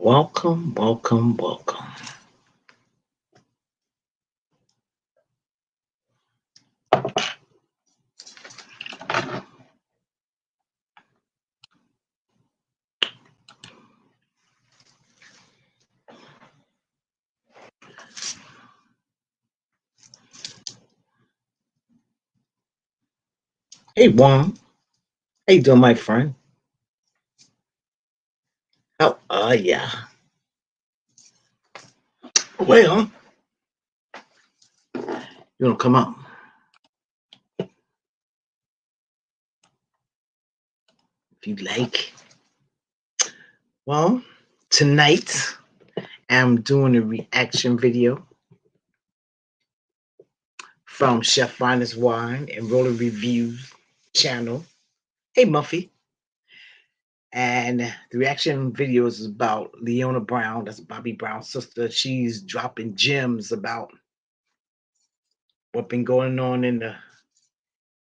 Welcome, welcome, welcome. Hey, Juan. How you doing, my friend? How are ya? Well, you wanna come up if you like. Well, tonight I'm doing a reaction video from Chef Fineaswine and Rolynn Reviews channel. Hey, Muffy. And the reaction video is about Leolah Brown. That's Bobby Brown's sister. She's dropping gems about what's been going on in the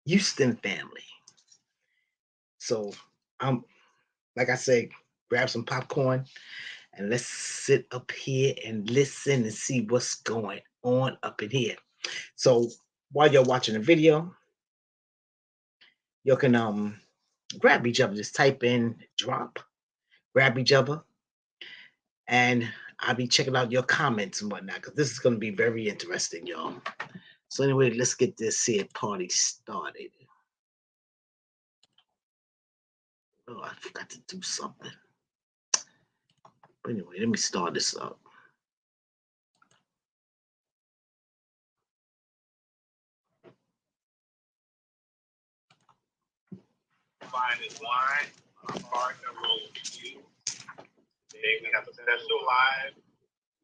Houston family. So I'm like I say, grab some popcorn and let's sit up here and listen and see what's going on up in here. So while you're watching the video, you can grab each other, just type in drop, grab each other, and I'll be checking out your comments and whatnot because this is going to be very interesting, y'all. So anyway, let's get this here party started. Oh, I forgot to do something. But anyway, let me start this up. Fineaswine, our partner, Rolynn Reviews. Today we have a special live.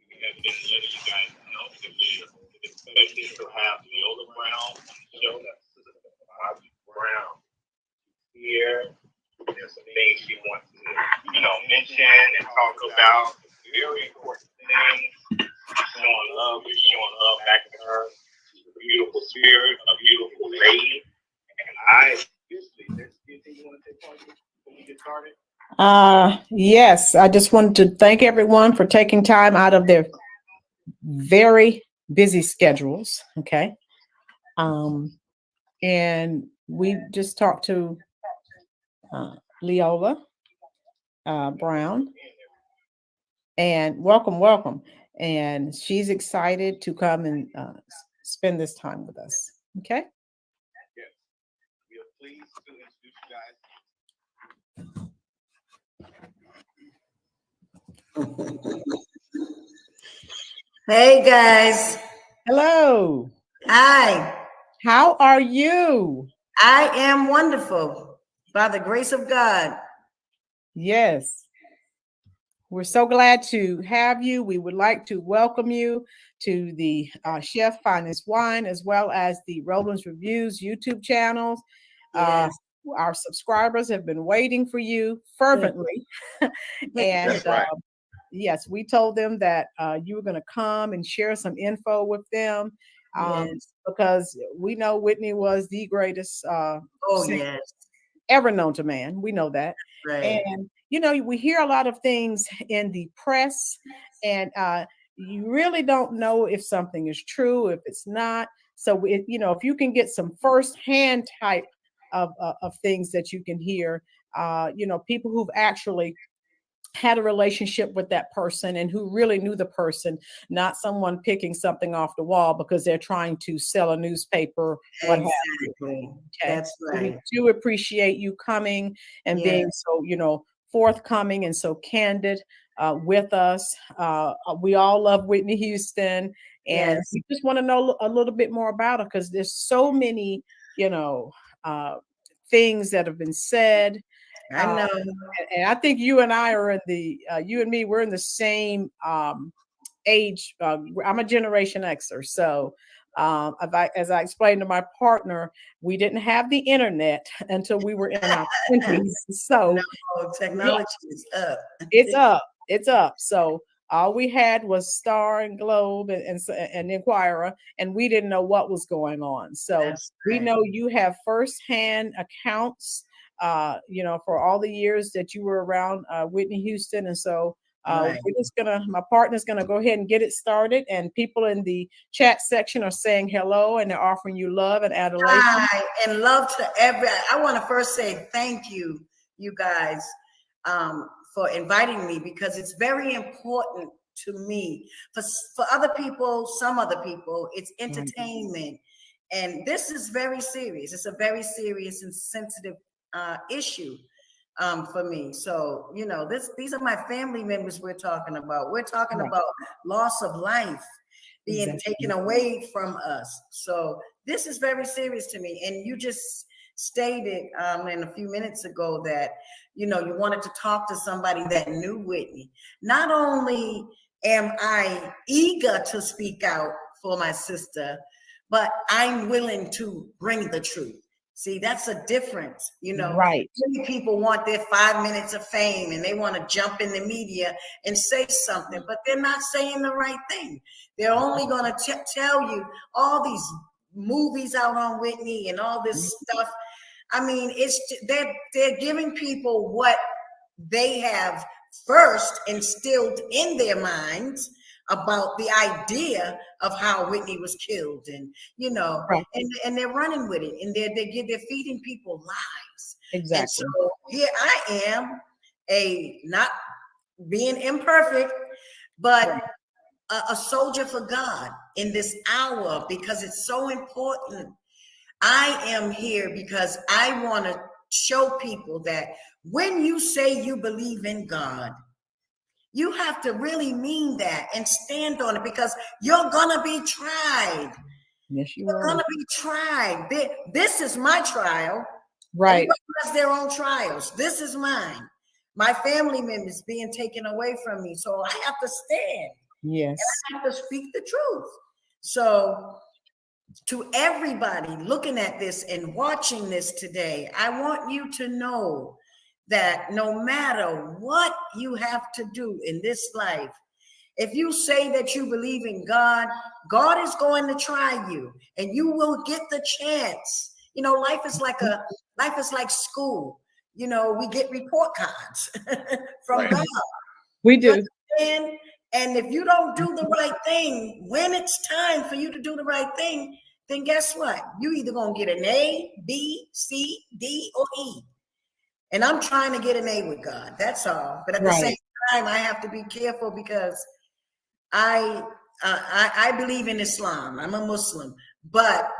We have been letting you guys know that we are expected to have Leolah Brown on the show. That's Bobby Brown here. There's some things she wants to, mention and talk about. Very important things. Showing love. We're showing love back to her. She's a beautiful spirit, a beautiful lady. And there's anything you want to take part before we get started? Yes, I just wanted to thank everyone for taking time out of their very busy schedules. Okay. And we just talked to Leolah Brown, and welcome. And she's excited to come and spend this time with us. Okay. Yes. We are pleased to introduce you guys. Hey guys. Hello. Hi. How are you? I am wonderful by the grace of God. Yes. We're so glad to have you. We would like to welcome you to the Chef Fineaswine as well as the Rolynn Reviews YouTube channels. Yes. Our subscribers have been waiting for you fervently. And That's right. yes, we told them that you were going to come and share some info with them Yes. because we know Whitney was the greatest singer Yes. ever known to man. We know that. Right. And, we hear a lot of things in the press, and you really don't know if something is true, if it's not. So, if you can get some firsthand type of things that you can hear, people who've actually had a relationship with that person and who really knew the person, not someone picking something off the wall because they're trying to sell a newspaper. Exactly. Okay. That's right. We do appreciate you coming and being so, forthcoming and so candid with us. We all love Whitney Houston, and we just want to know a little bit more about her because there's so many, things that have been said. I know. And I think you and I are you and me, we're in the same age. I'm a Generation Xer. So as I explained to my partner, we didn't have the internet until we were in our 20s. So technology is up. It's up. So all we had was Star and Globe and Inquirer, and we didn't know what was going on. So we know you have firsthand accounts, for all the years that you were around Whitney Houston. And so Right. We're just my partner's gonna go ahead and get it started. And people in the chat section are saying hello and they're offering you love and adoration. Hi, and love to I want to first say thank you, you guys, for inviting me, because it's very important to me. For other people, some other people, it's entertainment. And this is very serious. It's a very serious and sensitive issue for me. So, these are my family members we're talking about. We're talking about loss of life being taken away from us. So this is very serious to me. And you just stated in a few minutes ago that, you wanted to talk to somebody that knew Whitney. Not only am I eager to speak out for my sister, but I'm willing to bring the truth. See, that's a difference, Right. Many people want their 5 minutes of fame and they want to jump in the media and say something, but they're not saying the right thing. They're only going to tell you all these movies out on Whitney and all this stuff. I mean, they're giving people what they have first instilled in their minds about the idea of how Whitney was killed, and and they're running with it, and they're feeding people lies. Exactly. And so here I am, not being imperfect, but a soldier for God in this hour, because it's so important. I am here because I want to show people that when you say you believe in God, you have to really mean that and stand on it, because you're going to be tried. Yes, You're going to be tried. This is my trial. Right. Everybody has their own trials. This is mine. My family members being taken away from me. So I have to stand. Yes. And I have to speak the truth. So to everybody looking at this and watching this today, I want you to know that no matter what you have to do in this life, if you say that you believe in God, God is going to try you, and you will get the chance. Life is like school. We get report cards from God. We do. And if you don't do the right thing, when it's time for you to do the right thing, then guess what? You either gonna get an A, B, C, D, or E. And I'm trying to get an A with God. That's all. But at the same time, I have to be careful, because I believe in Islam. I'm a Muslim, but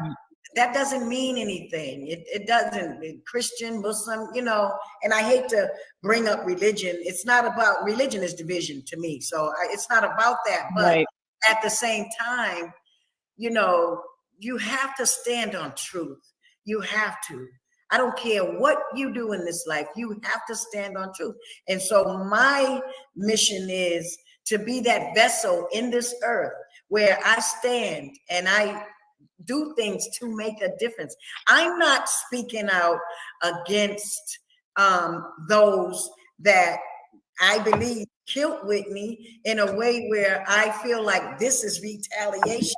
that doesn't mean anything. It doesn't. Christian, Muslim, and I hate to bring up religion. It's not about religion is division to me. So it's not about that. But at the same time, you have to stand on truth. You have to. I don't care what you do in this life. You have to stand on truth. And so my mission is to be that vessel in this earth where I stand and I do things to make a difference. I'm not speaking out against those that I believe killed Whitney in a way where I feel like this is retaliation.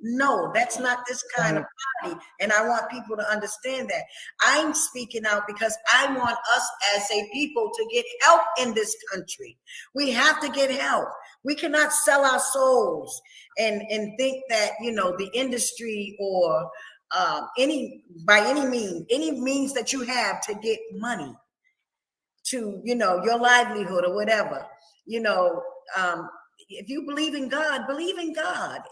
No, that's not this kind of party. And I want people to understand that. I'm speaking out because I want us as a people to get help in this country. We have to get help. We cannot sell our souls and think that, the industry or any means that you have to get money to, your livelihood or whatever, if you believe in God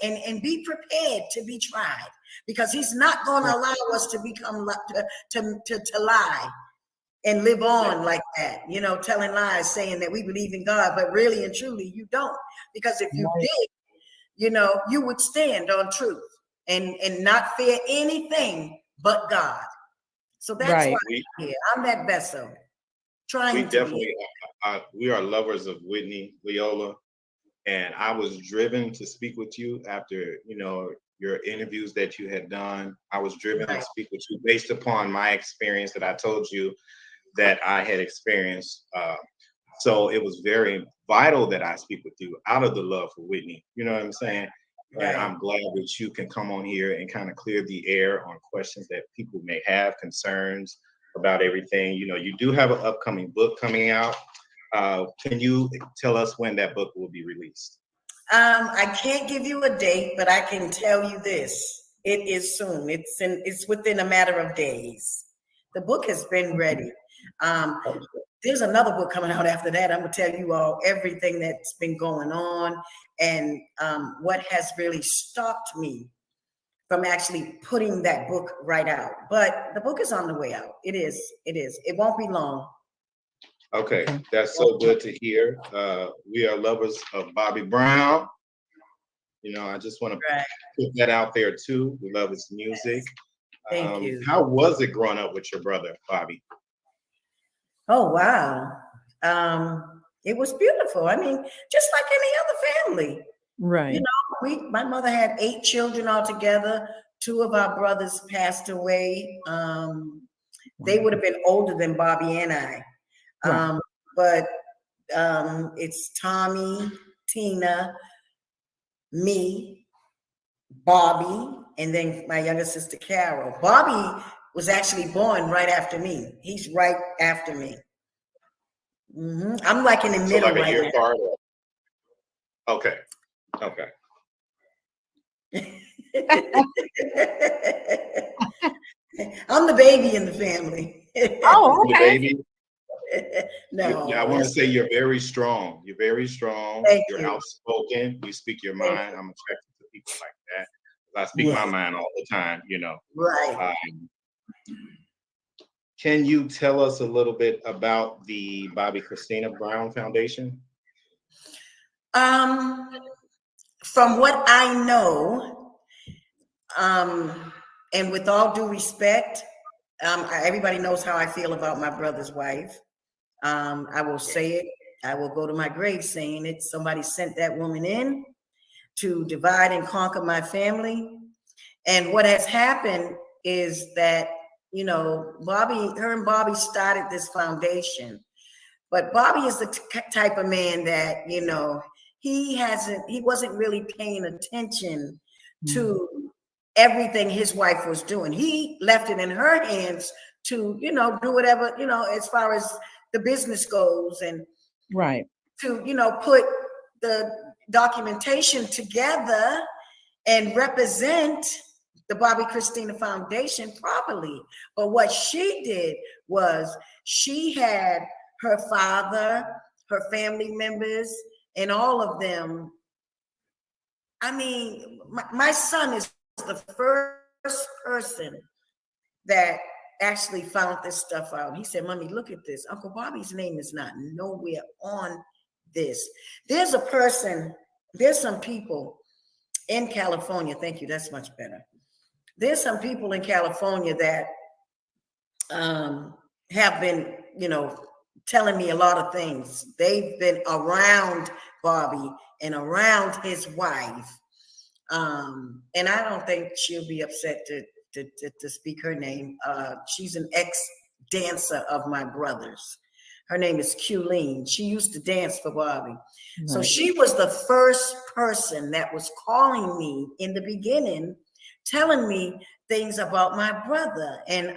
and be prepared to be tried, because he's not going to allow us to become to lie and live on like that, telling lies, saying that we believe in God, but really and truly you don't. Because if you did, you would stand on truth and not fear anything but God. So that's why I'm here. I'm that vessel. We are lovers of Whitney, Leolah, and I was driven to speak with you after your interviews that you had done. I was driven to speak with you based upon my experience that I told you that I had experienced. So it was very vital that I speak with you out of the love for Whitney. You know what I'm saying? And I'm glad that you can come on here and kind of clear the air on questions that people may have, concerns about everything. You do have an upcoming book coming out. Can you tell us when that book will be released? I can't give you a date, but I can tell you this: it is soon. It's within a matter of days. The book has been ready. There's another book coming out after that. I'm gonna tell you all everything that's been going on and what has really stopped me from actually putting that book right out. But the book is on the way out. It is. It won't be long. Okay, that's so good to hear. We are lovers of Bobby Brown. I just want to put that out there too. We love his music. Thank you. How was it growing up with your brother, Bobby? Oh, wow. It was beautiful. I mean, just like any other family. Right. My mother had 8 children altogether. 2 of our brothers passed away. They would have been older than Bobby and I. But it's Tommy, Tina, me, Bobby, and then my younger sister, Carol. Bobby was actually born right after me. He's right after me. I'm like in the middle like a year right apart. Okay. I'm the baby in the family. Oh, The okay. baby. No, I want to say you're very strong. You're very strong. Thank You're you. outspoken. You speak your mind. I'm attracted to people like that. I speak my mind all the time. Right. Can you tell us a little bit about the Bobby Christina Brown Foundation? From what I know, and with all due respect, everybody knows how I feel about my brother's wife. I will say it. I will go to my grave saying it. Somebody sent that woman in to divide and conquer my family. And what has happened is that, her and Bobby started this foundation. But Bobby is the type of man that, he wasn't really paying attention to everything his wife was doing. He left it in her hands to, do whatever, as far as the business goes, and to, put the documentation together and represent the Bobby Christina Foundation properly. But what she did was she had her father, her family members, and all of them. I mean, my son is the first person that actually found this stuff out. He said, "Mommy, look at this. Uncle Bobby's name is not nowhere on this." There's some people in California. Thank you. That's much better. There's some people in California that have been, telling me a lot of things. They've been around Bobby and around his wife. And I don't think she'll be upset to speak her name. She's an ex-dancer of my brother's. Her name is Qleen. She used to dance for Bobby. Right. So she was the first person that was calling me in the beginning, telling me things about my brother. And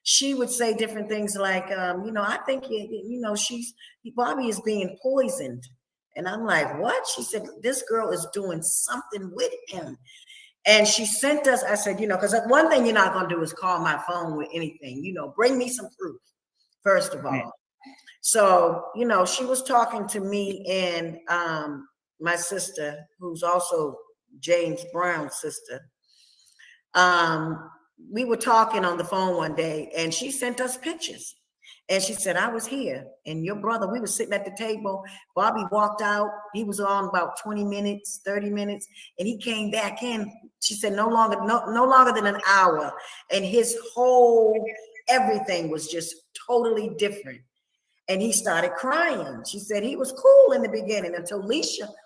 she would say different things like, I think, Bobby is being poisoned. And I'm like, what? She said, this girl is doing something with him. And she sent us, I said, because one thing you're not going to do is call my phone with anything, bring me some proof, first of all. Right. So, she was talking to me and my sister, who's also James Brown's sister. We were talking on the phone one day and she sent us pictures. And she said, I was here and your brother, we were sitting at the table. Bobby walked out. He was on about 20 minutes, 30 minutes. And he came back in. She said, no longer than an hour. And his whole, everything was just totally different. And he started crying. She said he was cool in the beginning until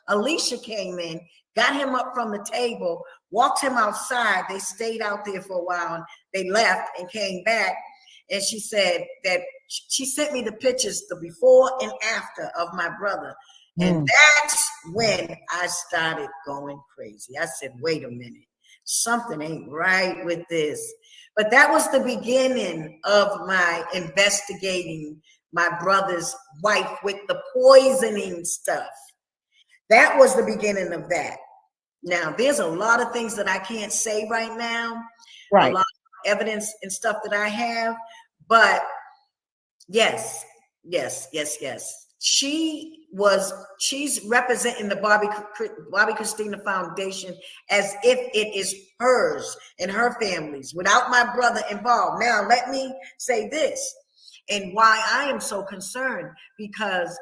Alicia came in, got him up from the table, walked him outside. They stayed out there for a while. And they left and came back. And she said that she sent me the pictures, the before and after of my brother. And that's when I started going crazy. I said, wait a minute, something ain't right with this. But that was the beginning of my investigating my brother's wife with the poisoning stuff. That was the beginning of that. Now, there's a lot of things that I can't say right now, Right. a lot of evidence and stuff that I have, but yes. She's representing the Bobby Christina Foundation as if it is hers and her family's without my brother involved. Now, let me say this and why I am so concerned, because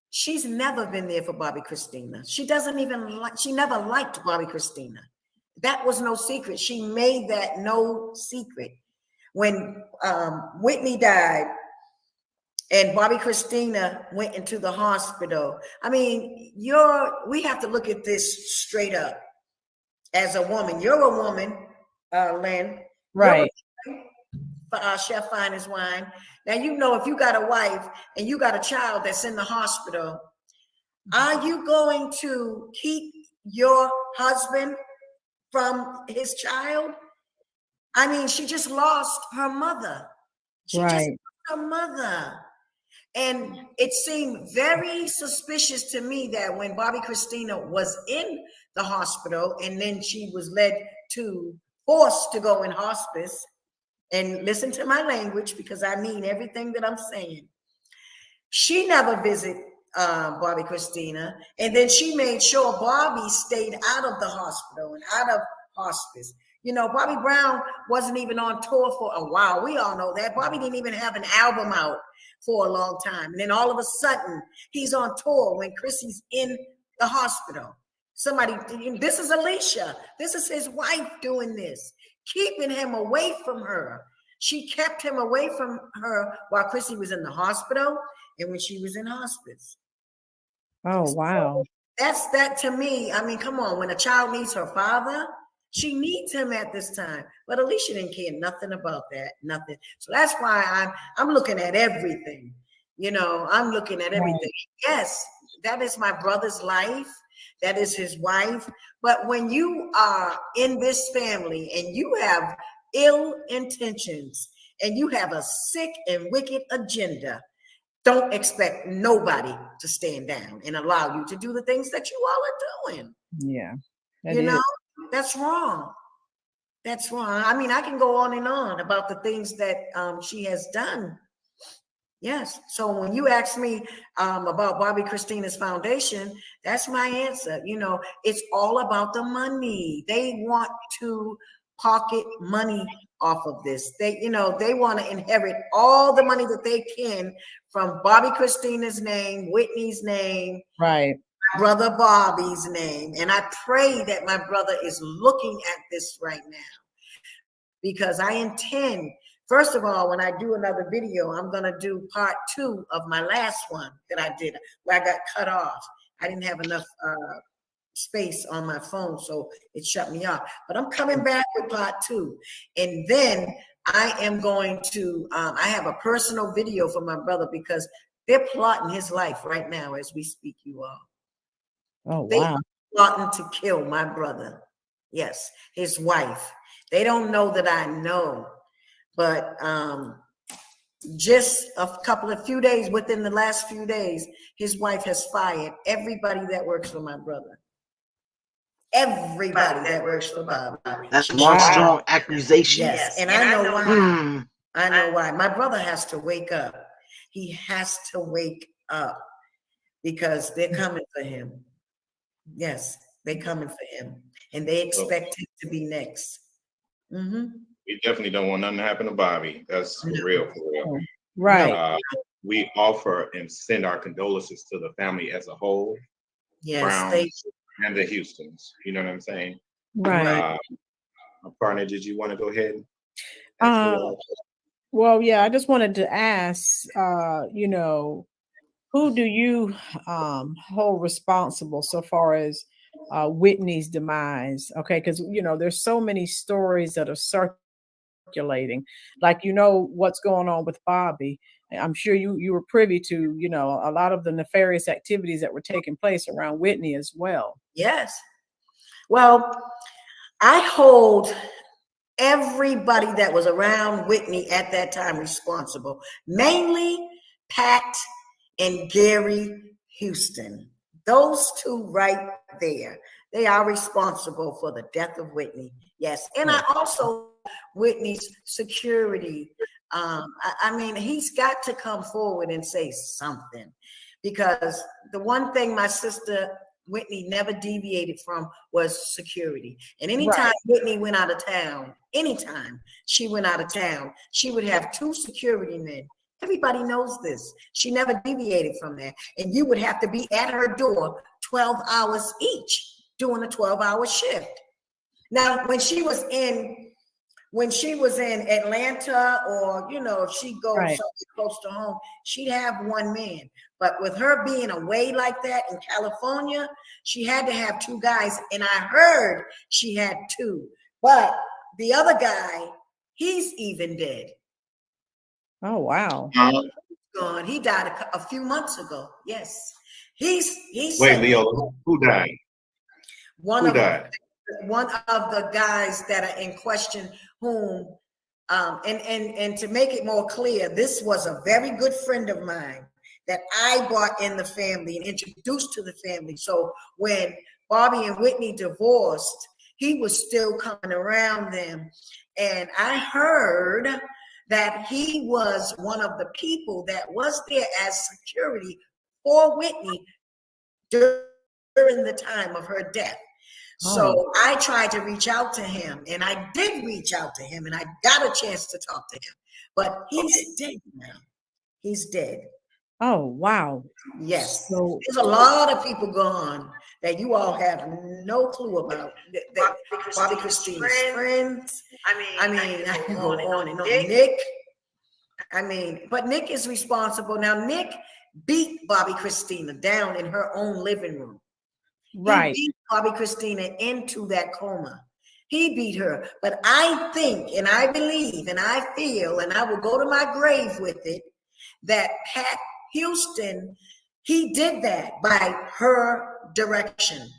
she's never been there for Bobby Christina. She never liked Bobby Christina. That was no secret. She made that no secret. When Whitney died, and Bobby Christina went into the hospital. I mean, we have to look at this straight up. As a woman, you're a woman, Lynn. Right. Chef Fineaswine. Now, you know, if you got a wife and you got a child that's in the hospital, are you going to keep your husband from his child? I mean, she just lost her mother. She just lost her mother. And it seemed very suspicious to me that when Bobby Christina was in the hospital and then she was forced to go in hospice, and listen to my language because I mean everything that I'm saying. She never visited Bobby Christina, and then she made sure Bobby stayed out of the hospital and out of hospice. You know, Bobby Brown wasn't even on tour for a while. We all know that. Bobby didn't even have an album out for a long time. And then all of a sudden, he's on tour when Chrissy's in the hospital. This is Alicia. This is his wife doing this, keeping him away from her. She kept him away from her while Chrissy was in the hospital and when she was in hospice. Oh, wow. So that to me. I mean, come on. When a child needs her father, she needs him at this time. But Alicia didn't care nothing about that, nothing. So that's why I'm looking at everything. You know, I'm looking at everything. Right. Yes, that is my brother's life. That is his wife. But when you are in this family and you have ill intentions and you have a sick and wicked agenda, don't expect nobody to stand down and allow you to do the things that you all are doing. Yeah. You know, that's wrong. That's wrong. I mean, I can go on and on about the things that she has done. Yes. So when you ask me about Bobby Christina's foundation, that's my answer. You know, it's all about the money. They want to pocket money off of this. They want to inherit all the money that they can from Bobby Christina's name, Whitney's name, right, my brother Bobby's name. And I pray that my brother is looking at this right now, because I intend, first of all, when I do another video, I'm going to do part 2 of my last one that I did where I got cut off. I didn't have enough space on my phone, so it shut me off. But I'm coming back with part 2. And then I am going to, I have a personal video for my brother because they're plotting his life right now as we speak, you all. Oh, wow. They're plotting to kill my brother. Yes, his wife. They don't know that I know, but just few days, within the last few days, his wife has fired everybody that works for my brother. Everybody that works for Bobby. That's one strong accusation. Yes, and I know why. I know why. My brother has to wake up. He has to wake up because they're coming for him. Yes, they're coming for him, and they expect him to be next. Mm-hmm. We definitely don't want nothing to happen to Bobby. That's for real. Right. We offer and send our condolences to the family as a whole. Yes, Brown and the Houstons. You know what I'm saying? Right. My partner, did you want to go ahead? Well, yeah, I just wanted to ask, who do you hold responsible so far as Whitney's demise? Okay, because there's so many stories that are circulating, like what's going on with Bobby. I'm sure you were privy to a lot of the nefarious activities that were taking place around Whitney as well. Yes. Well, I hold everybody that was around Whitney at that time responsible, mainly Pat and Gary Houston. Those two right there, they are responsible for the death of Whitney. Yes, and I also Whitney's security. I mean, he's got to come forward and say something, because the one thing my sister Whitney never deviated from was security. And anytime Whitney went out of town, anytime she went out of town, she would have 2 security men. Everybody knows this. She never deviated from that. And you would have to be at her door 12 hours each, doing a 12-hour shift. Now, when she was in Atlanta, or, you know, if she goes somewhere close to home, she'd have 1 man. But with her being away like that in California, she had to have 2 guys. And I heard she had 2. But the other guy, he's even dead. Oh, wow. Gone. He died a few months ago. Yes. He's Wait, Leolah, who died? One of the guys that are in question, whom and to make it more clear, this was a very good friend of mine that I brought in the family and introduced to the family. So when Bobby and Whitney divorced, he was still coming around them. And I heard that he was one of the people that was there as security for Whitney during the time of her death. So I tried to reach out to him, and I did reach out to him, and I got a chance to talk to him, but he's dead now. He's dead. Oh, wow. Yes. So, there's a lot of people gone that you all have no clue about. That Bobby Christina's friends. I mean, I can go on and on. Nick. I mean, but Nick is responsible. Now, Nick beat Bobby Christina down in her own living room. He beat Bobby Christina into that coma. He beat her. But I think, and I believe, and I feel, and I will go to my grave with it, that Pat Houston, he did that by her direction.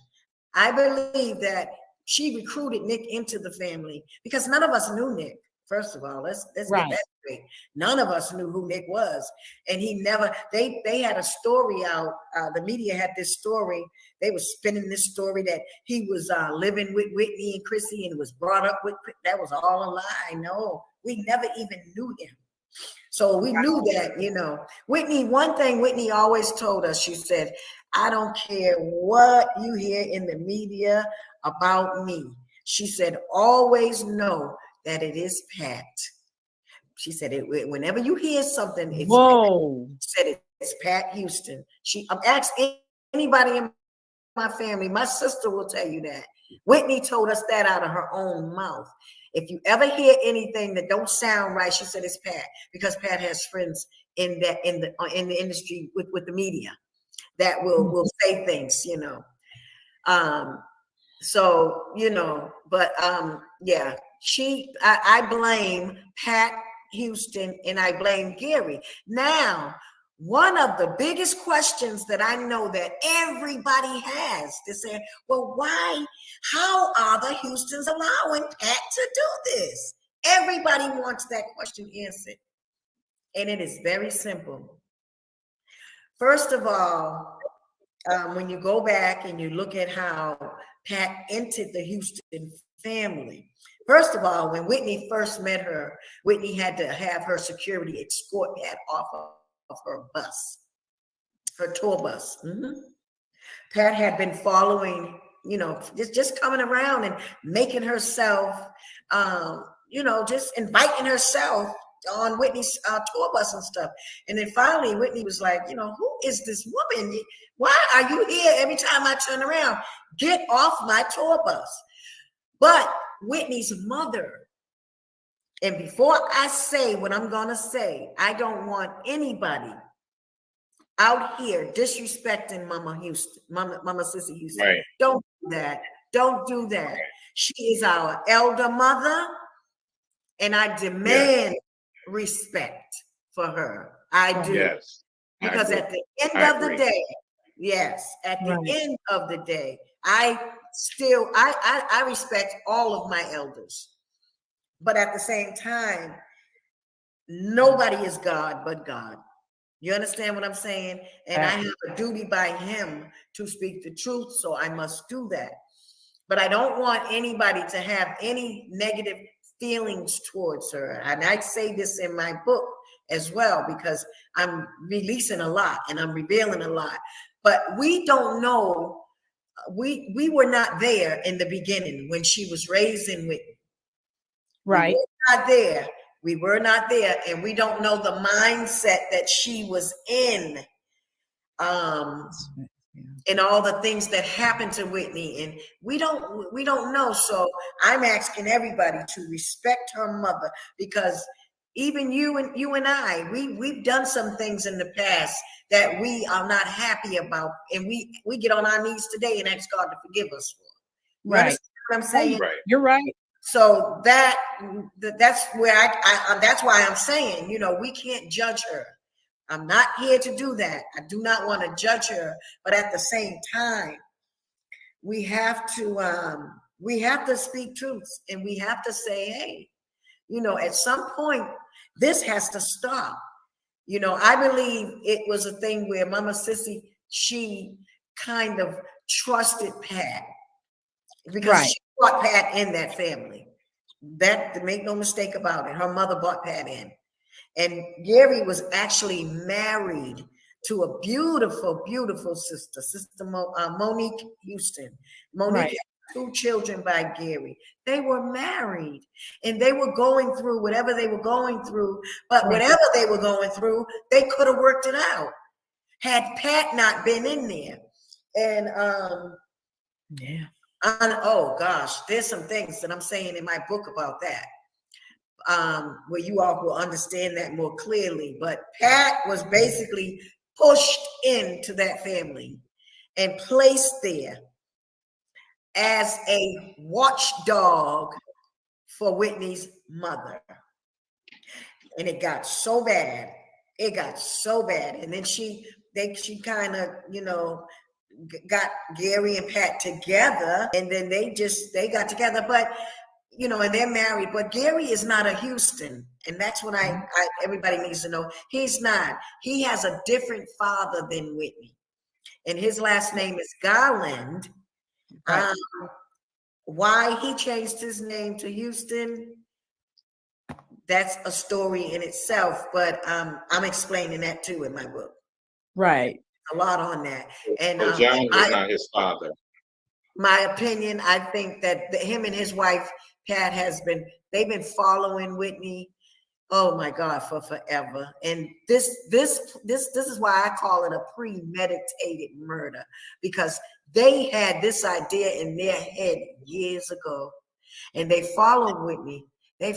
I believe that she recruited Nick into the family, because none of us knew Nick. First of all, let's get that straight. None of us knew who Nick was, and he never. They had a story out. The media had this story. They were spinning this story that he was living with Whitney and Chrissy and was brought up with. That was all a lie. No, we never even knew him. So we knew that, you know, Whitney. One thing Whitney always told us. She said, "I don't care what you hear in the media about me." She said, "Always know that it is Pat." She said, whenever you hear something, it's Pat. She said it's Pat Houston. She asked anybody in my family, my sister will tell you that. Whitney told us that out of her own mouth. If you ever hear anything that don't sound right, she said it's Pat, because Pat has friends in the industry with the media that will say things, you know. So, you know, but yeah. I blame Pat Houston and I blame Gary. Now, one of the biggest questions that I know that everybody has, to say, well, how are the Houstons allowing Pat to do this? Everybody wants that question answered. And it is very simple. First of all, when you go back and you look at how Pat entered the Houston family, first of all, when Whitney first met her, Whitney had to have her security escort Pat off of her bus, her tour bus. Pat had been following, you know, just coming around and making herself, you know, just inviting herself on Whitney's tour bus and stuff. And then finally, Whitney was like, you know, who is this woman? Why are you here every time I turn around? Get off my tour bus. But Whitney's mother, and before I say what I'm going to say, I don't want anybody out here disrespecting Mama Houston, Mama Sissy Houston. Right. Don't do that. Don't do that. She is our elder mother, and I demand respect for her. I do. Yes. Because at the end of the day, at the end of the day, I respect all of my elders. But at the same time, nobody is God but God. You understand what I'm saying? And I have a duty by him to speak the truth, so I must do that. But I don't want anybody to have any negative feelings towards her. And I say this in my book as well, because I'm releasing a lot and I'm revealing a lot. But we don't know. We were not there in the beginning when she was raised in Whitney. Right. We were not there. We were not there, and we don't know the mindset that she was in. And all the things that happened to Whitney, and we don't know. So I'm asking everybody to respect her mother, because even you and I, we've done some things in the past that we are not happy about, and we get on our knees today and ask God to forgive us for. You Right. understand what I'm saying? Right. You're right. So that's where I that's why I'm saying, we can't judge her. I'm not here to do that. I do not want to judge her, but at the same time, we have to speak truths, and we have to say, hey, at some point, this has to stop. I believe it was a thing where Mama Sissy, she kind of trusted Pat, because she brought Pat in that family. That, make no mistake about it, her mother brought Pat in. And Gary was actually married to a beautiful, beautiful sister, Monique Houston. Monique had 2 children by Gary. They were married, and they were going through whatever they were going through. But whatever they were going through, they could have worked it out had Pat not been in there. And oh gosh, there's some things that I'm saying in my book about that. Where you all will understand that more clearly. But Pat was basically pushed into that family and placed there as a watchdog for Whitney's mother. And it got so bad. It got so bad. And then she kind of, got Gary and Pat together, and then they got together. But and they're married, but Gary is not a Houston. And that's what everybody needs to know. He's not. He has a different father than Whitney. And his last name is Garland. Why he changed his name to Houston, that's a story in itself. But I'm explaining that too in my book. Right. A lot on that. And John was not his father. My opinion, I think that him and his wife, Pat, they've been following Whitney, oh my God, for forever. And this is why I call it a premeditated murder, because they had this idea in their head years ago, and they followed Whitney. They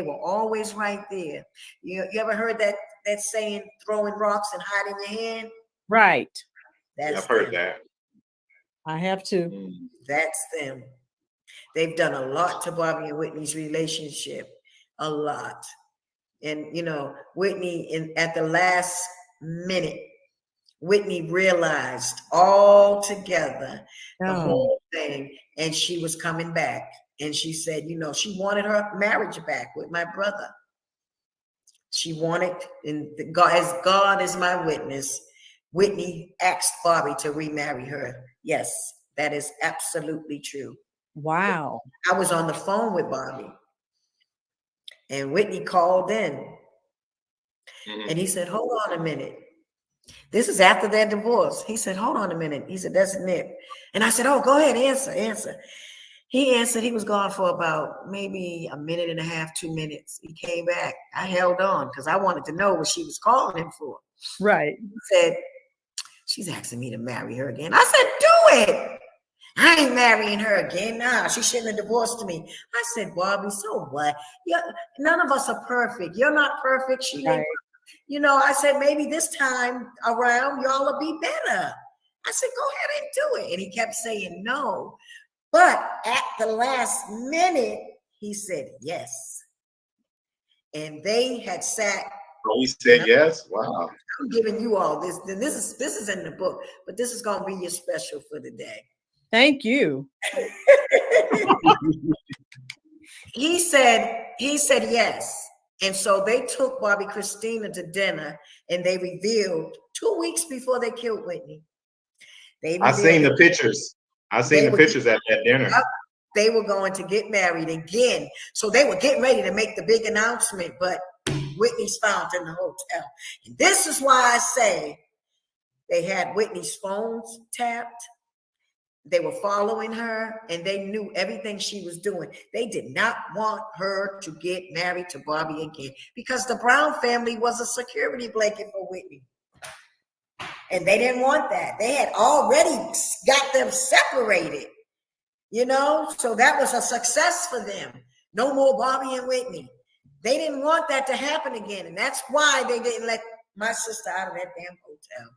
were always right there. You ever heard that saying, throwing rocks and hiding your hand? Right. I've heard that. I have to. That's them. They've done a lot to Bobby and Whitney's relationship, a lot. And Whitney, at the last minute, Whitney realized all together the whole thing, and she was coming back. And she said, she wanted her marriage back with my brother. She wanted, and God is my witness, Whitney asked Bobby to remarry her. Yes, that is absolutely true. Wow. I was on the phone with Bobby, and Whitney called in, and he said, hold on a minute. This is after their divorce. He said, hold on a minute. He said, that's Nick. And I said, oh, go ahead, answer. He answered. He was gone for about maybe a minute and a half, 2 minutes. He came back. I held on because I wanted to know what she was calling him for. Right. He said, she's asking me to marry her again. I said, do it. I ain't marrying her again. Nah, she shouldn't have divorced me. I said, Bobby, so what? None of us are perfect. You're not perfect. She ain't perfect. I said, maybe this time around, y'all will be better. I said, go ahead and do it. And he kept saying no. But at the last minute, he said yes. And they had sat. Oh, he said yes? Wow. I'm giving you all this. Then this is in the book, but this is going to be your special for the day. Thank you. He said yes. And so they took Bobby Christina to dinner, and they revealed 2 weeks before they killed Whitney. I seen the pictures. I seen the pictures at that dinner. They were going to get married again. So they were getting ready to make the big announcement, but Whitney's found in the hotel. And this is why I say they had Whitney's phones tapped. They were following her, and they knew everything she was doing. They did not want her to get married to Bobby again because the Brown family was a security blanket for Whitney. And they didn't want that. They had already got them separated, you know? So that was a success for them. No more Bobby and Whitney. They didn't want that to happen again. And that's why they didn't let my sister out of that damn hotel.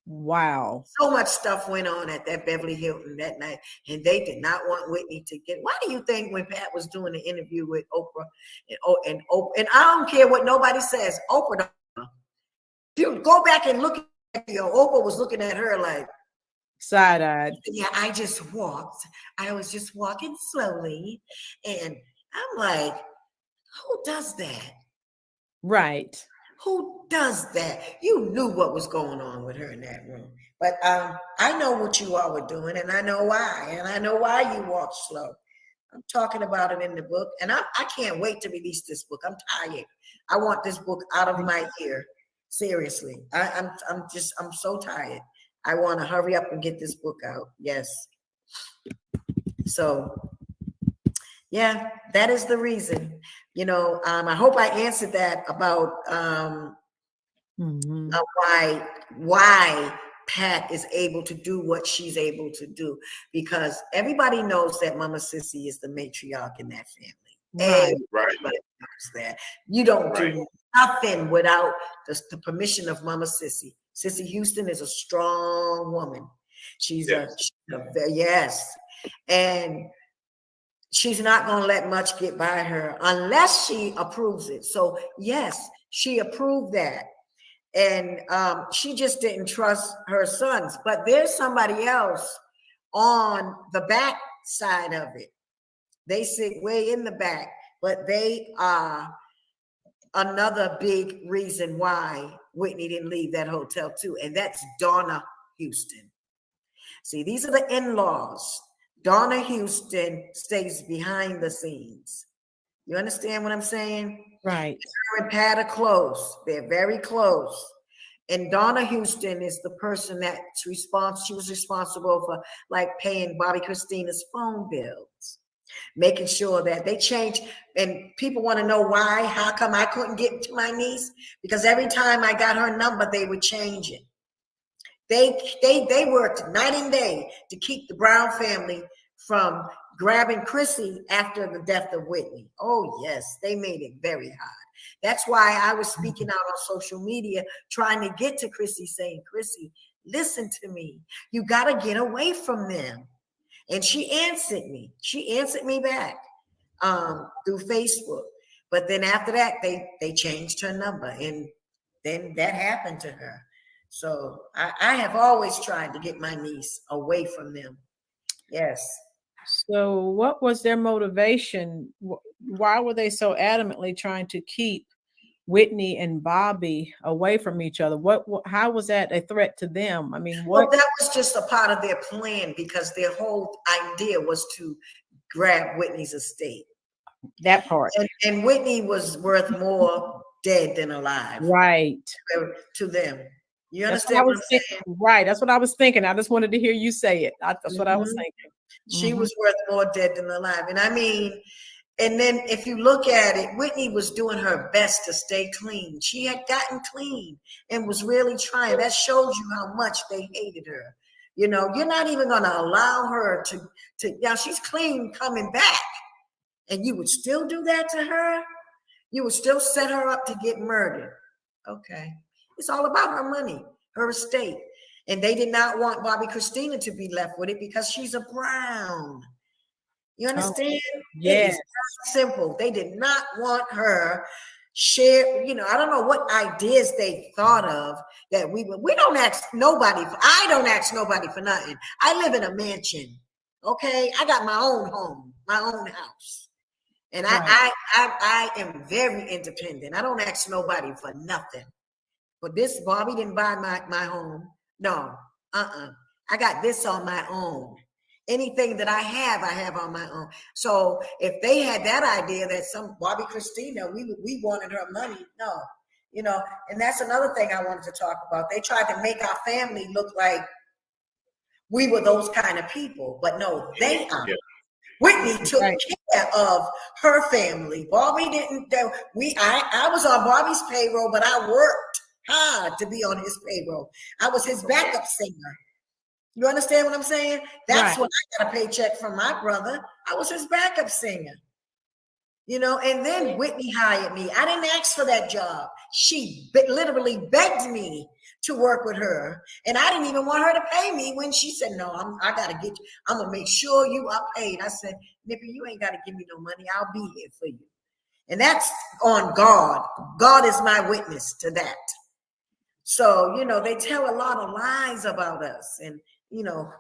Wow. So much stuff went on at that Beverly Hilton that night, and they did not want Whitney to get. Why do you think when Pat was doing the interview with Oprah, and I don't care what nobody says, Oprah, if you go back and look at Oprah was looking at her like side-eyed. Yeah, I just walked. I was just walking slowly, and I'm like, who does that? Right. Who does that? You knew what was going on with her in that room. But I know what you all were doing, and I know why. And I know why you walked slow. I'm talking about it in the book, and I can't wait to release this book. I'm tired. I want this book out of my ear. Seriously. I'm so tired. I want to hurry up and get this book out. Yes. So yeah, that is the reason. You know, I hope I answered that about why Pat is able to do what she's able to do, because everybody knows that Mama Sissy is the matriarch in that family. Right. Knows that. You don't do nothing without the permission of Mama Sissy. Sissy Houston is a strong woman. She's yes. And she's not going to let much get by her unless she approves it. So yes, she approved that. And she just didn't trust her sons. But there's somebody else on the back side of it. They sit way in the back, but they are another big reason why Whitney didn't leave that hotel too. And that's Donna Houston. See, these are the in-laws. Donna Houston stays behind the scenes. You understand what I'm saying? Right. Her and Pat are close. They're very close. And Donna Houston is the person that's responsible. She was responsible for like paying Bobby Christina's phone bills, making sure that they change. And people want to know why, how come I couldn't get to my niece? Because every time I got her number, they would change it. They worked night and day to keep the Brown family from grabbing Chrissy after the death of Whitney. Oh, yes, they made it very hard. That's why I was speaking out on social media, trying to get to Chrissy, saying, Chrissy, listen to me. You got to get away from them. And she answered me. She answered me back through Facebook. But then after that, they changed her number. And then that happened to her. So I have always tried to get my niece away from them. Yes. So what was their motivation? Why were they so adamantly trying to keep Whitney and Bobby away from each other? How was that a threat to them? I mean, Well, that was just a part of their plan, because their whole idea was to grab Whitney's estate. That part. And Whitney was worth more dead than alive. Right. To them. You understand what I'm saying? Right. That's what I was thinking. I just wanted to hear you say it. That's what I was thinking. She was worth more dead than alive. And I mean, and then if you look at it, Whitney was doing her best to stay clean. She had gotten clean and was really trying. That shows you how much they hated her. You know, you're not even going to allow her to now she's clean coming back. And you would still do that to her? You would still set her up to get murdered. Okay. It's all about her money, her estate. And they did not want Bobby Christina to be left with it because she's a Brown. You understand? Yes. It's simple. They did not want her share. You know, I don't know what ideas they thought of that we don't ask nobody. I don't ask nobody for nothing. I live in a mansion. Okay. I got my own home, my own house. And Right. I am very independent. I don't ask nobody for nothing. But this Bobby didn't buy my home. No, I got this on my own. Anything that I have on my own. So if they had that idea that some Bobby Christina, we wanted her money, no, and that's another thing I wanted to talk about. They tried to make our family look like we were those kind of people, but no, they are. Yeah. Whitney took care of her family. Bobby didn't. I was on Bobby's payroll, but I worked hard to be on his payroll. I was his backup singer. You understand what I'm saying? That's when I got a paycheck from my brother. I was his backup singer. And then Whitney hired me. I didn't ask for that job. She literally begged me to work with her. And I didn't even want her to pay me when she said, no, I got to get you. I'm going to make sure you are paid. I said, Nippy, you ain't got to give me no money. I'll be here for you. And that's on God. God is my witness to that. So, they tell a lot of lies about us and,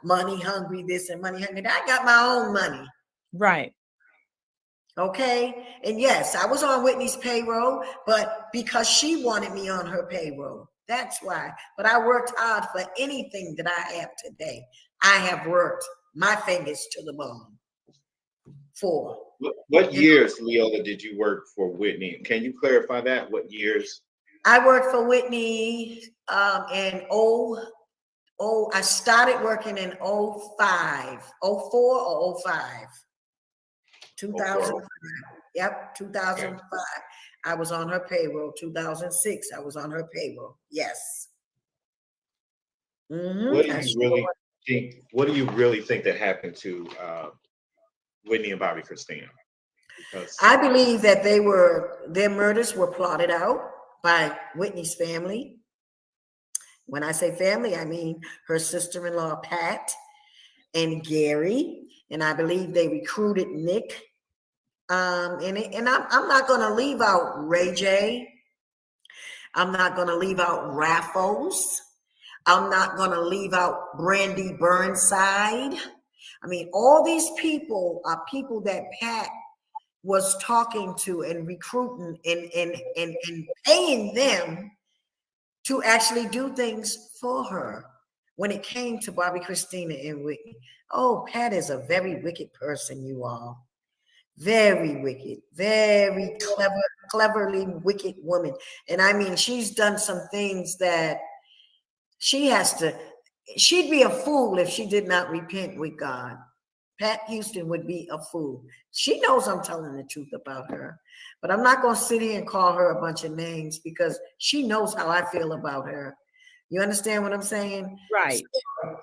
money hungry, this and money hungry. I got my own money. Right. Okay. And yes, I was on Whitney's payroll, but because she wanted me on her payroll, that's why. But I worked hard for anything that I have today. I have worked my fingers to the bone for. What years, Leolah, did you work for Whitney? Can you clarify that? What years? I worked for Whitney in I started working in 05, 04 or 05. 2005. Yep, 2005. I was on her payroll. 2006, I was on her payroll. Yes. Mm-hmm. What do you really think that happened to Whitney and Bobby Christina? Because I believe that their murders were plotted out by Whitney's family. When I say family, I mean her sister-in-law Pat and Gary, and I believe they recruited Nick. And I'm not going to leave out Ray J. I'm not going to leave out Raffles. I'm not going to leave out Brandy Burnside. I mean, all these people are people that Pat was talking to and recruiting and paying them to actually do things for her. When it came to Bobby Christina and Whitney, Pat is a very wicked person, you all. Very wicked, very cleverly wicked woman. And I mean, she's done some things that she'd be a fool if she did not repent with God. Pat Houston would be a fool. She knows I'm telling the truth about her, but I'm not going to sit here and call her a bunch of names because she knows how I feel about her. You understand what I'm saying? Right.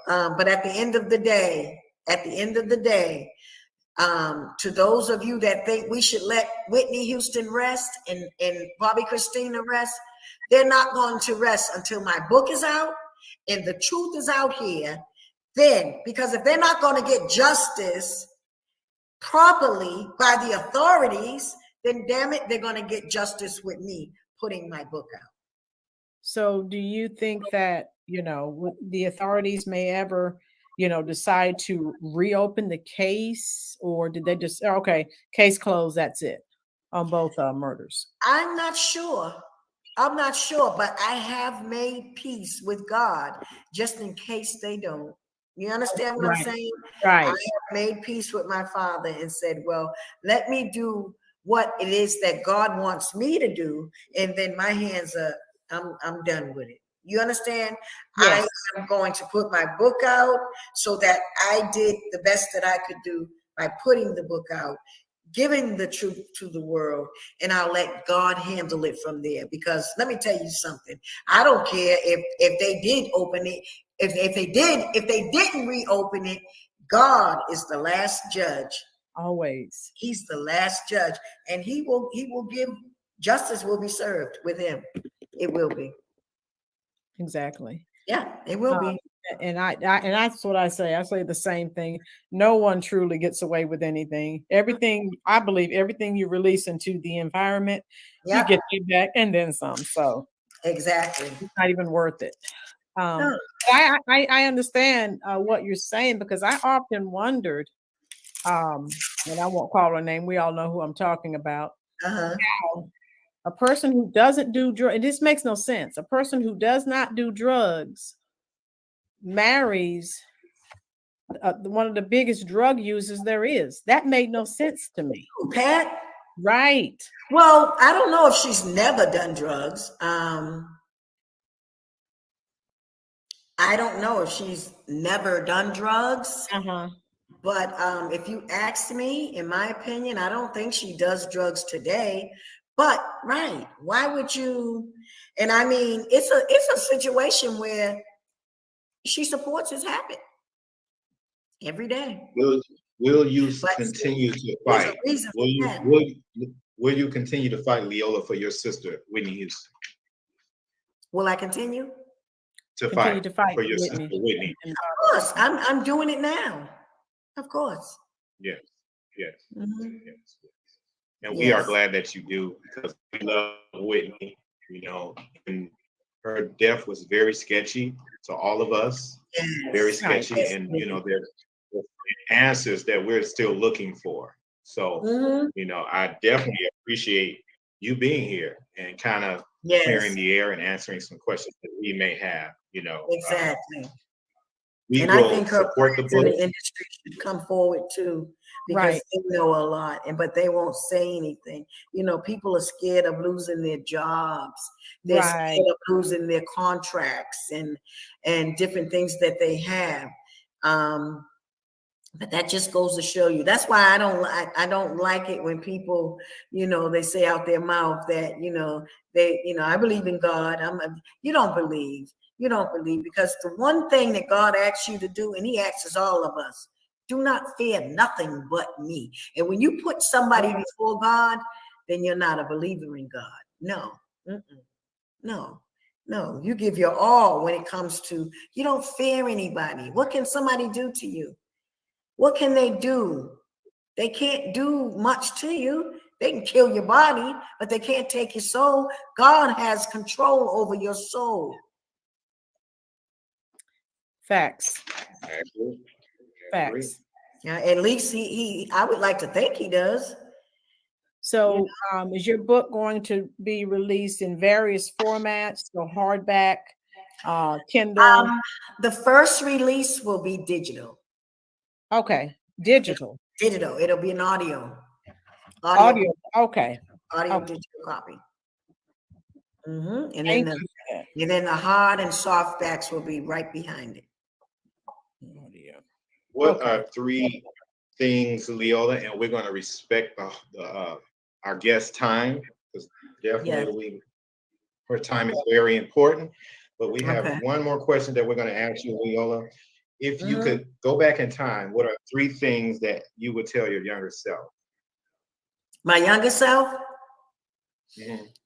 But at the end of the day, to those of you that think we should let Whitney Houston rest and Bobby Christina rest, they're not going to rest until my book is out and the truth is out here. Then, because if they're not going to get justice properly by the authorities, then damn it, they're going to get justice with me putting my book out. So do you think that, the authorities may ever decide to reopen the case, or did they just case closed, that's it on both murders? I'm not sure, but I have made peace with God just in case they don't. You understand what I'm saying? Right. I have made peace with my Father and said, well, let me do what it is that God wants me to do, and then my hands are I'm done with it. You understand? Yes. I am going to put my book out so that I did the best that I could do by putting the book out, giving the truth to the world, and I'll let God handle it from there. Because let me tell you something. I don't care if they did open it. If they didn't reopen it, God is the last judge. Always. He's the last judge, and he will give justice will be served with him. It will be. Exactly. Yeah, it will be. And that's what I say. I say the same thing. No one truly gets away with anything. I believe everything you release into the environment, you get it back and then some. So exactly, it's not even worth it. I understand what you're saying, because I often wondered, and I won't call her name. We all know who I'm talking about. Uh-huh. A person who doesn't do drugs, this makes no sense. A person who does not do drugs marries one of the biggest drug users there is. That made no sense to me. Pat? Right. Well, I don't know if she's never done drugs. I don't know if she's never done drugs. But if you ask me, in my opinion, I don't think she does drugs today. But right, why would you? And I mean, it's a situation where she supports his habit every day. Will you continue to fight? Will you continue to fight, Leolah, for your sister, Whitney Houston? Will I continue to fight for your Whitney. sister, Whitney? Of course, I'm doing it now. Of course. Yes. Mm-hmm. Yes. And we are glad that you do, because we love Whitney. You know, and her death was very sketchy to all of us. Very sketchy, and you know, there's answers that we're still looking for. So, you know, I definitely appreciate you being here and kind of clearing the air and answering some questions that we may have. You know, exactly. And I think her support the friends in the industry should come forward too, because they know a lot, but they won't say anything. You know, people are scared of losing their jobs. They're scared of losing their contracts and different things that they have. But that just goes to show you. That's why I don't like it when people, you know, they say out their mouth that, you know, I believe in God. You don't believe. You don't believe, because the one thing that God asks you to do, and he asks all of us, do not fear nothing but me. And when you put somebody before God, then you're not a believer in God. No. No. You give your all when it comes to, you don't fear anybody. What can somebody do to you? What can they do? They can't do much to you. They can kill your body, but they can't take your soul. God has control over your soul. Facts. Yeah, at least I would like to think he does. So is your book going to be released in various formats? So hardback, Kindle? The first release will be digital. Okay. Digital. It'll be an audio. Okay. Audio digital copy. And then the hard and soft backs will be right behind it. What are 3 things, Leolah, and we're going to respect our guest time, because definitely her time is very important. But we have one more question that we're going to ask you, Leolah. If you could go back in time, what are 3 things that you would tell your younger self? My younger self?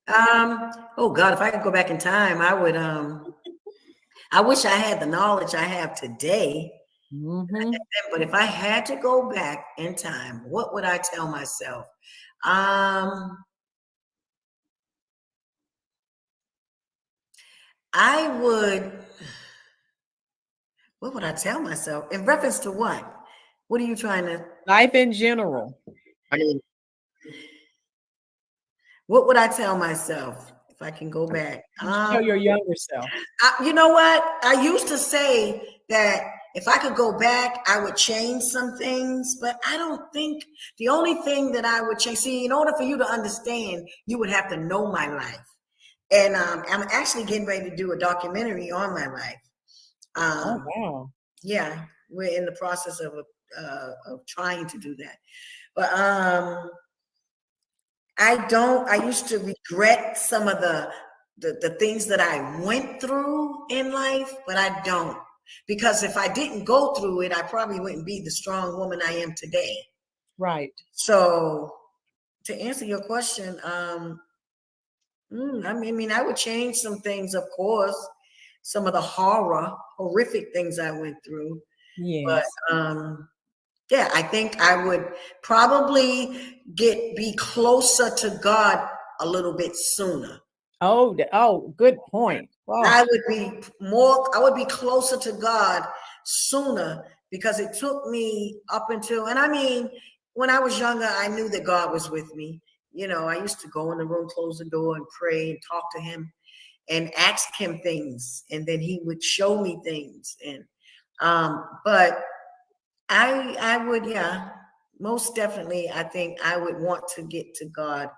Oh God, if I could go back in time, I would I wish I had the knowledge I have today. But if I had to go back in time, what would I tell myself? What would I tell myself? In reference to what? What are you trying to? Life in general. I mean, what would I tell myself if I can go back? Tell your younger self. You know what? I used to say that if I could go back, I would change some things, but I don't think the only thing that I would change, see, in order for you to understand, you would have to know my life. And I'm actually getting ready to do a documentary on my life. Oh, wow. Yeah, we're in the process of trying to do that. But I used to regret some of the things that I went through in life, but I don't. Because if I didn't go through it, I probably wouldn't be the strong woman I am today. Right. So to answer your question, I mean, I would change some things, of course, some of the horrific things I went through. Yes. But yeah, I think I would probably be closer to God a little bit sooner. Oh, good point. Wow. I would be closer to God sooner, because it took me up until, and I mean, when I was younger, I knew that God was with me. You know, I used to go in the room, close the door, and pray and talk to him and ask him things, and then he would show me things. And but I would, yeah, most definitely, I think I would want to get to God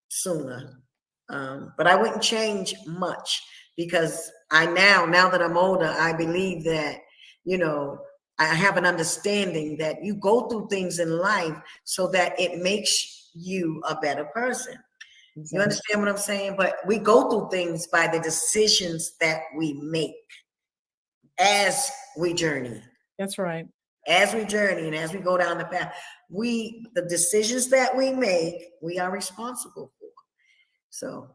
sooner. But I wouldn't change much, because now that I'm older, I believe that, you know, I have an understanding that you go through things in life so that it makes you a better person. You understand what I'm saying? But we go through things by the decisions that we make as we journey. That's right. As we journey and as we go down the path, the decisions that we make, we are responsible for. So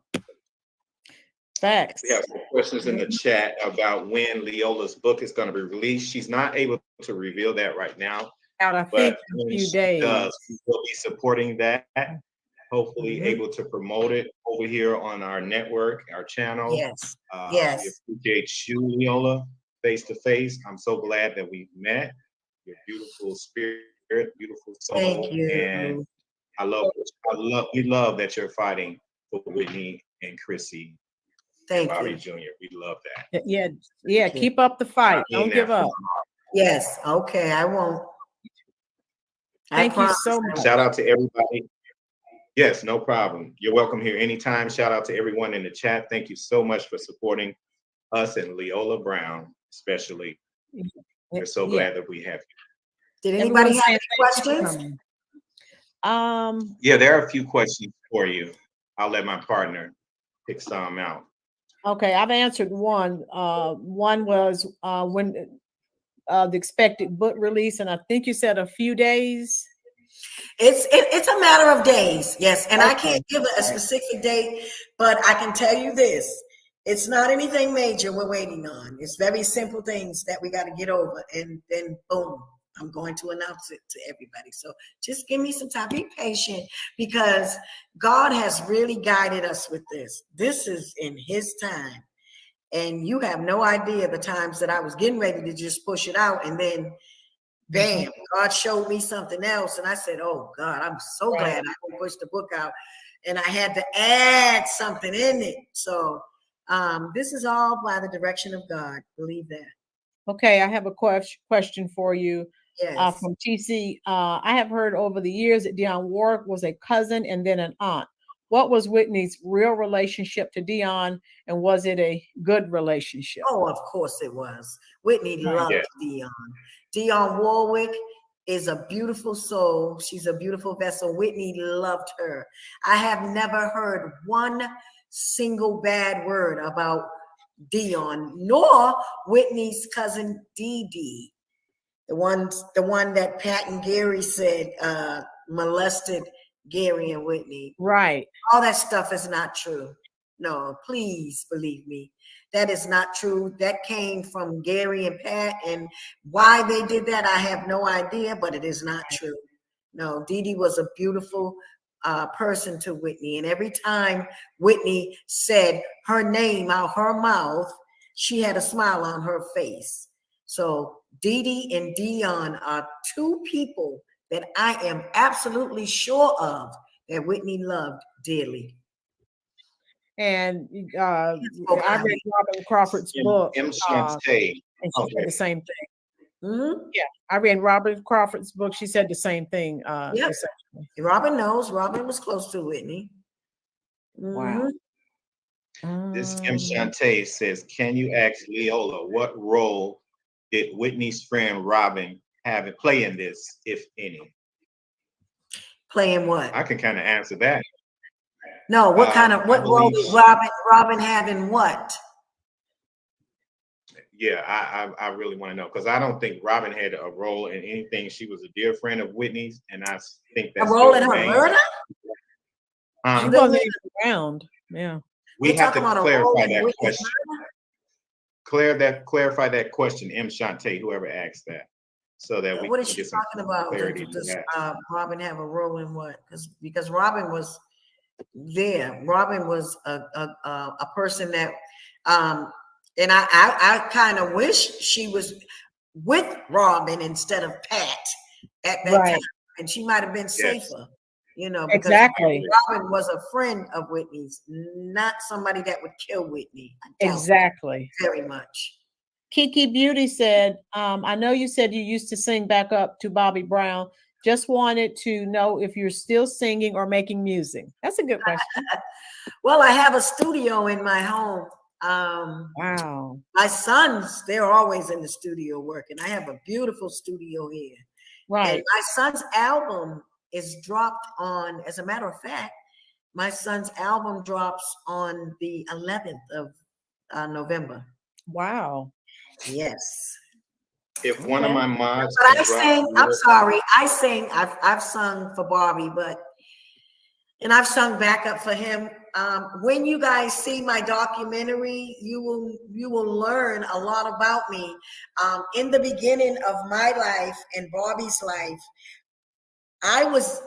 facts. We have some questions in the chat about when Leolah's book is going to be released. She's not able to reveal that right now, but when she does, we will be supporting that. Hopefully able to promote it over here on our network, our channel. Yes. We appreciate you, Leolah, face to face. I'm so glad that we met. Your beautiful spirit, beautiful soul. Thank you. And we love that you're fighting for Whitney and Chrissy. Thank Bobby you. Jr. We love that. Yeah. Keep up the fight. Don't give up. Yes. Okay. I won't. Thank you so much. Shout out to everybody. Yes, no problem. You're welcome here anytime. Shout out to everyone in the chat. Thank you so much for supporting us and Leolah Brown, especially. We're so glad that we have you. Did anybody have any questions? Yeah, there are a few questions for you. I'll let my partner pick some out. Okay, I've answered one. One was when the expected book release, and I think you said a few days. It's a matter of days, yes. And I can't give a specific date, but I can tell you this. It's not anything major we're waiting on. It's very simple things that we got to get over. And then boom, I'm going to announce it to everybody. So just give me some time. Be patient, because God has really guided us with this. This is in his time. And you have no idea the times that I was getting ready to just push it out, and then bam, God showed me something else. And I said, oh God, I'm so glad I pushed the book out. And I had to add something in it. So this is all by the direction of God. Believe that. Okay, I have a question for you. Yes. From TC. I have heard over the years that Dionne Warwick was a cousin and then an aunt. What was Whitney's real relationship to Dionne, and was it a good relationship? Oh, of course it was. Whitney loved Dionne. Dionne Warwick is a beautiful soul. She's a beautiful vessel. Whitney loved her. I have never heard one single bad word about Dionne, nor Whitney's cousin Dee Dee, the one that Pat and Gary said molested Gary and Whitney. Right. All that stuff is not true. No, please believe me. That is not true. That came from Gary and Pat, and why they did that, I have no idea, but it is not true. No, Dee Dee was a beautiful person to Whitney, and every time Whitney said her name out her mouth, she had a smile on her face. So Dee Dee and Dionne are two people that I am absolutely sure of that Whitney loved dearly. And I read Robin Crawford's book. M. Shantae. And she said the same thing. Mm-hmm. Yeah, I read Robin Crawford's book. She said the same thing. Yep. Robin knows. Robin was close to Whitney. Wow. This M. Shantae says, can you ask Leolah what role did Whitney's friend Robin play in this, if any? Play in what? I can kind of answer that. No, what role did Robin have in what? Yeah, I really want to know, because I don't think Robin had a role in anything. She was a dear friend of Whitney's, and I think that's a role in her murder. She wasn't even around. Yeah, we have to clarify that question. Clarify that question, M. Shantae, whoever asked that, so that we what can is she get some talking about? clarity. Does Robin have a role in what? Because Robin was there. Robin was a person that, and I kind of wish she was. with Robin instead of Pat at that Right. time, and she might have been Yes. safer, because Exactly. Robin was a friend of Whitney's, not somebody that would kill Whitney. I doubt Exactly. very much. Kiki Beauty said, I know you said you used to sing back up to Bobby Brown. Just wanted to know if you're still singing or making music. That's a good question. Well, I have a studio in my home. Wow. My sons, they're always in the studio working. I have a beautiful studio here. Right. And my son's album is dropped on, as a matter of fact, my son's album drops on the 11th of November. Wow. Yes. If one of my mods But I can drop sing, I'm your- sorry, I sing, I've sung for Bobby, and I've sung backup for him. When you guys see my documentary, you will learn a lot about me. In the beginning of my life and Bobby's life,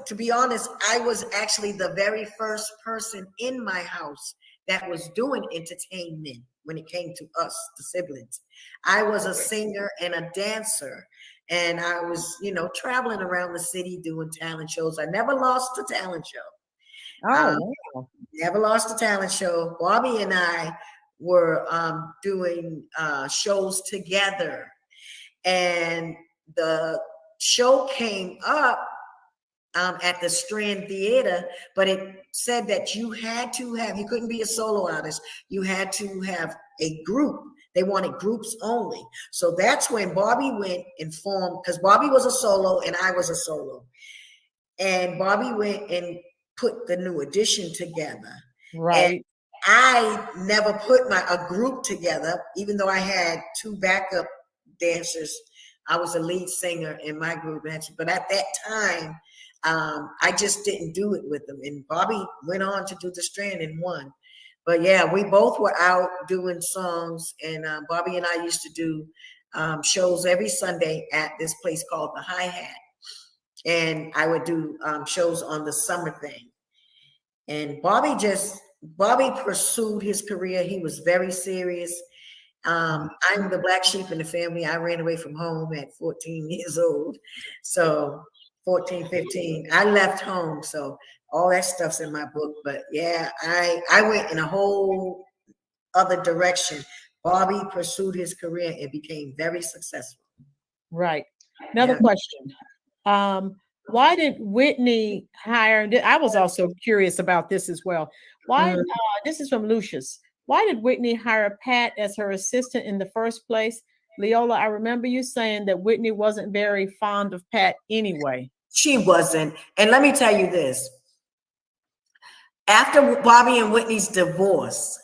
to be honest, I was actually the very first person in my house that was doing entertainment when it came to us, the siblings. I was a singer and a dancer, and I was, traveling around the city doing talent shows. I never lost a talent show. Oh, wow. Never lost a talent show. Bobby and I were doing shows together, and the show came up at the Strand Theater, but it said that you couldn't be a solo artist. You had to have a group. They wanted groups only. So that's when Bobby went and formed, because Bobby was a solo and I was a solo. And Bobby went and put the New Edition together. Right. And I never put a group together, even though I had two backup dancers. I was a lead singer in my group, but at that time, I just didn't do it with them. And Bobby went on to do the Strand and won. But yeah, we both were out doing songs, and Bobby and I used to do shows every Sunday at this place called the Hi-Hat. And I would do shows on the summer thing. And Bobby pursued his career. He was very serious. I'm the black sheep in the family. I ran away from home at 14 years old. So 14, 15, I left home. So all that stuff's in my book. But yeah, I went in a whole other direction. Bobby pursued his career and became very successful. Right. Another question. Why did Whitney hire? I was also curious about this as well. Why? This is from Lucius. Why did Whitney hire Pat as her assistant in the first place? Leolah, I remember you saying that Whitney wasn't very fond of Pat anyway. She wasn't. And let me tell you this. After Bobby and Whitney's divorce,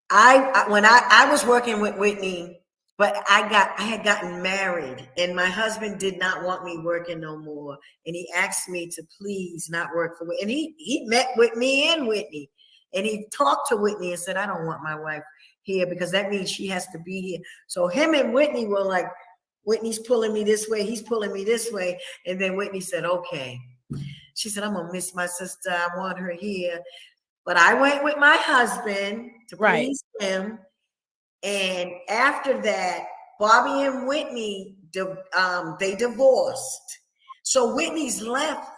when I was working with Whitney, but I had gotten married, and my husband did not want me working no more. And he asked me to please not work for Whitney. And he met with me and Whitney. And he talked to Whitney and said, I don't want my wife here because that means she has to be here. So him and Whitney were like, Whitney's pulling me this way, he's pulling me this way. And then Whitney said, okay. She said, I'm going to miss my sister. I want her here. But I went with my husband to please him. And after that, Bobby and Whitney, they divorced. So Whitney's left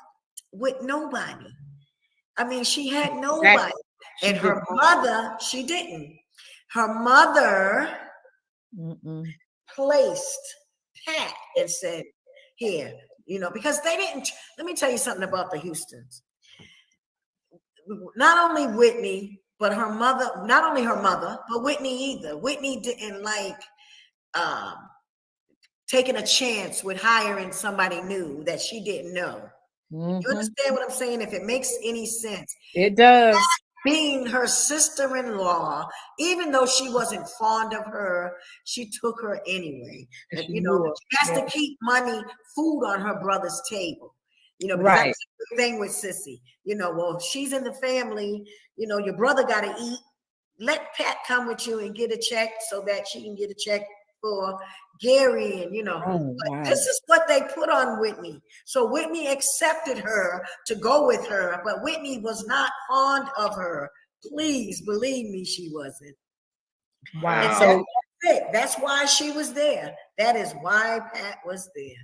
with nobody. I mean, she had nobody. And her mother, she didn't. Her mother placed Pat and said, here, because they didn't. Let me tell you something about the Houstons. Not only Whitney, but her mother, not only her mother, but Whitney either. Whitney didn't like taking a chance with hiring somebody new that she didn't know. You understand what I'm saying? If it makes any sense. It does. Being her sister-in-law, even though she wasn't fond of her, she took her anyway. She has to keep food on her brother's table. Because that's the thing with Sissy. Well, she's in the family, your brother got to eat. Let Pat come with you and get a check so that she can get a check for Gary. And, this is what they put on Whitney. So Whitney accepted her to go with her, but Whitney was not fond of her. Please believe me, she wasn't. Wow. And so it. That's why she was there. That is why Pat was there.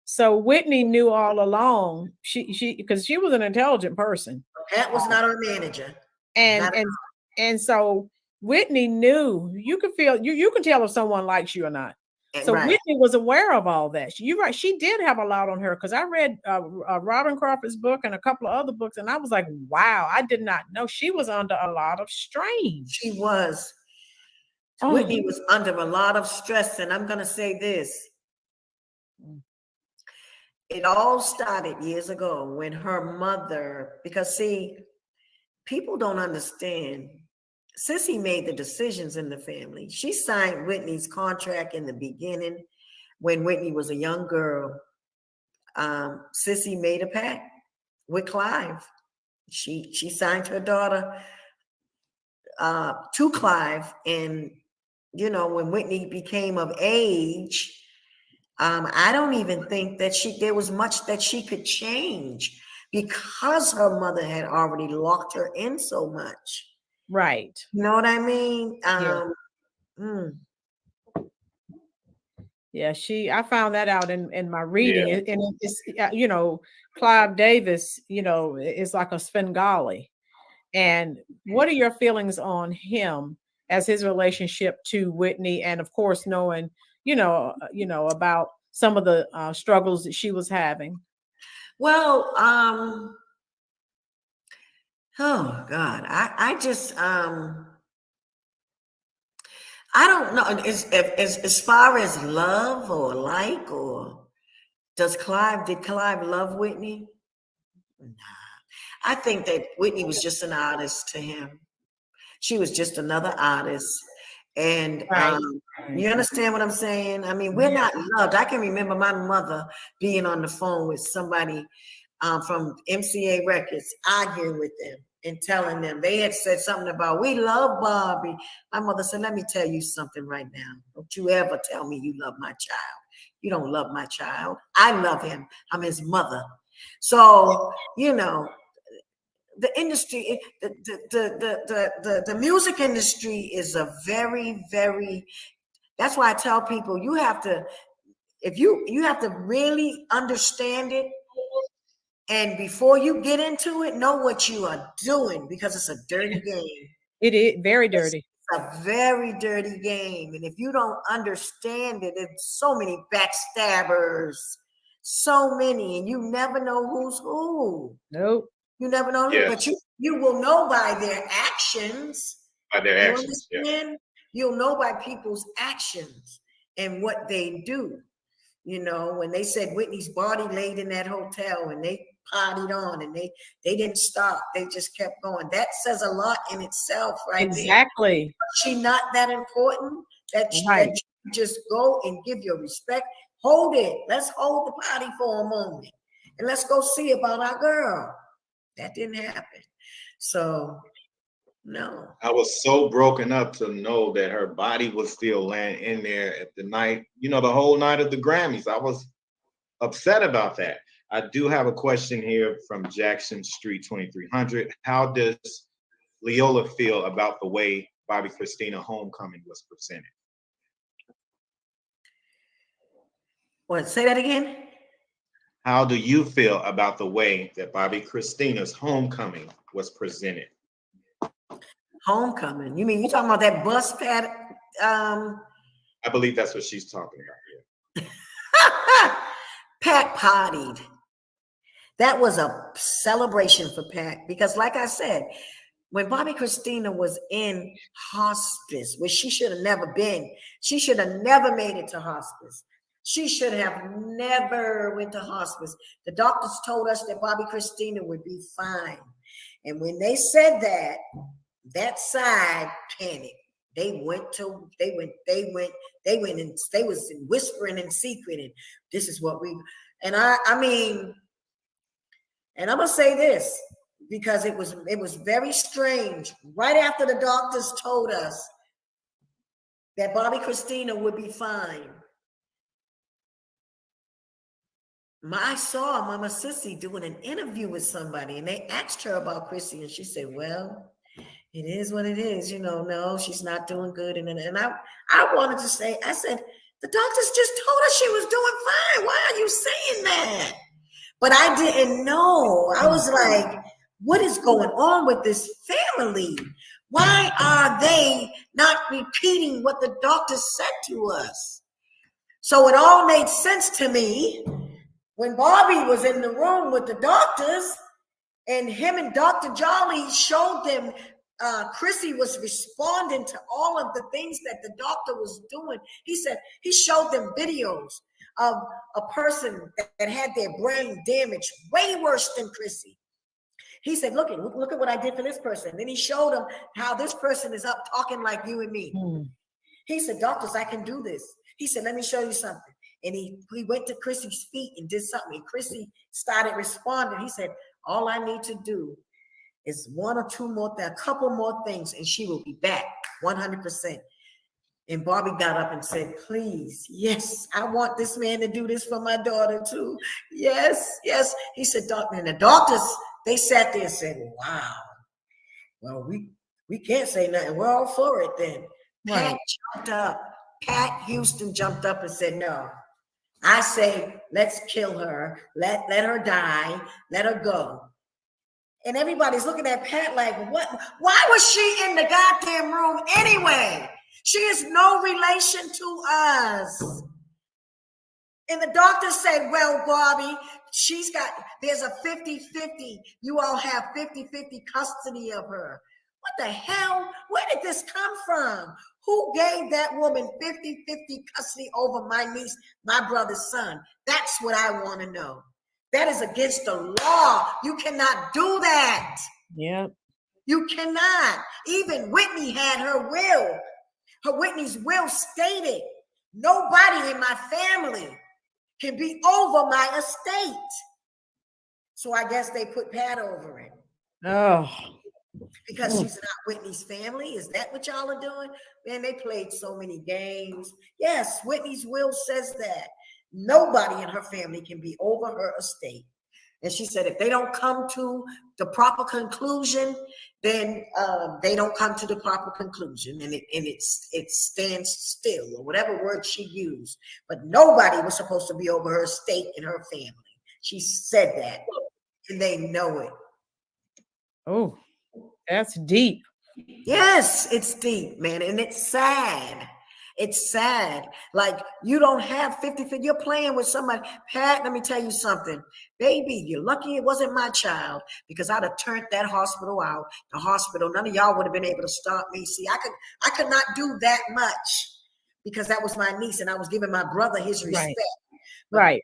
So Whitney knew all along. Because she was an intelligent person. Pat was not her manager. And so Whitney knew. You could feel you can tell if someone likes you or not. So right. Whitney was aware of all that. You're right. She did have a lot on her because I read Robin Crawford's book and a couple of other books, and I was like, wow, I did not know she was under a lot of strain. She was. Whitney was under a lot of stress, and I'm going to say this. It all started years ago when her mother, because see, people don't understand. Sissy made the decisions in the family. She signed Whitney's contract in the beginning when Whitney was a young girl. Sissy made a pact with Clive. She signed her daughter to Clive, and when Whitney became of age, I don't even think that there was much that she could change because her mother had already locked her in so much. Right. You know what I mean? Yeah, I found that out in my reading. Yeah. And it's, Clive Davis, is like a Svengali. And what are your feelings on him as his relationship to Whitney? And of course, knowing, about some of the struggles that she was having. Well, oh God, I just, I don't know. As far as love or like, or did Clive love Whitney? Nah. I think that Whitney was just an artist to him. She was just another artist. And you understand what I'm saying? I mean, we're not loved. I can remember my mother being on the phone with somebody from MCA Records, arguing with them and telling them they had said something about, we love Bobby. My mother said, let me tell you something right now. Don't you ever tell me you love my child. You don't love my child. I love him. I'm his mother. So, the industry, the music industry is a very, very, that's why I tell people you have to really understand it. And before you get into it, know what you are doing, because it's a dirty game. It is very dirty. It's a very dirty game. And if you don't understand it, there's so many backstabbers, so many, and you never know who's who. Nope. You never know, but you will know by their actions. By their actions, yeah. You'll know by people's actions and what they do. When they said Whitney's body laid in that hotel and they partied on and they didn't stop, they just kept going. That says a lot in itself, right? Exactly. There. She not that important that you just go and give your respect. Hold it. Let's hold the party for a moment and let's go see about our girl. That didn't happen. So, no. I was so broken up to know that her body was still laying in there at the night, the whole night of the Grammys. I was upset about that. I do have a question here from Jackson Street 2300. How does Leolah feel about the way Bobby Christina Homecoming was presented? What? Say that again? How do you feel about the way that Bobby Christina's Homecoming was presented? Homecoming? You mean you talking about that bus pad? I believe that's what she's talking about here. Pat partied. That was a celebration for Pat because, like I said, when Bobby Christina was in hospice, which she should have never been, she should have never made it to hospice. She should have never went to hospice. The doctors told us that Bobby Christina would be fine. And when they said that side panicked. They was whispering in secret, and this is what and I mean, and I'm gonna say this because it was very strange. Right after the doctors told us that Bobby Christina would be fine, I saw Mama Sissy doing an interview with somebody, and they asked her about Chrissy, and she said, well, It is what it is, no, she's not doing good. And I wanted to say, I said, the doctors just told her she was doing fine. Why are you saying that? But I didn't know. I was like, what is going on with this family? Why are they not repeating what the doctors said to us? So it all made sense to me when Bobby was in the room with the doctors and him and Dr. Jolly showed them. Chrissy was responding to all of the things that the doctor was doing. He said he showed them videos of a person that had their brain damaged way worse than Chrissy. He said, look at what I did for this person. Then he showed them how this person is up talking like you and me. He said, doctors, I can do this. He said, let me show you something. And he went to Chrissy's feet and did something. And Chrissy started responding. He said, all I need to do is a couple more things, and she will be back 100%. And Bobby got up and said, please, yes, I want this man to do this for my daughter too. Yes. He said, doctor, and the doctors, they sat there and said, wow. Well, we can't say nothing. We're all for it then. Right. Pat jumped up. Pat Houston jumped up and said, no. I say, let's kill her. Let her die. Let her go. And everybody's looking at Pat like, what? Why was she in the goddamn room anyway? She is no relation to us. And the doctor said, well, Bobby, there's a 50-50. You all have 50-50 custody of her. What the hell? Where did this come from? Who gave that woman 50-50 custody over my niece, my brother's son? That's what I want to know. That is against the law. You cannot do that. Yep. You cannot. Even Whitney had her will. Whitney's will stated, nobody in my family can be over my estate. So I guess they put Pat over it. Oh. Because she's not Whitney's family. Is that what y'all are doing? Man, they played so many games. Yes, Whitney's will says that. Nobody in her family can be over her estate. And she said, if they don't come to the proper conclusion, then they don't come to the proper conclusion. And it stands still, or whatever word she used. But nobody was supposed to be over her estate and her family. She said that. And they know it. Oh, that's deep. Yes, it's deep, man. And it's sad. It's sad. Like, you don't have 50-50. You're playing with somebody. Pat, let me tell you something. Baby, you're lucky it wasn't my child, because I'd have turned that hospital out. The hospital, none of y'all would have been able to stop me. See, I could not do that much because that was my niece and I was giving my brother his respect. Right.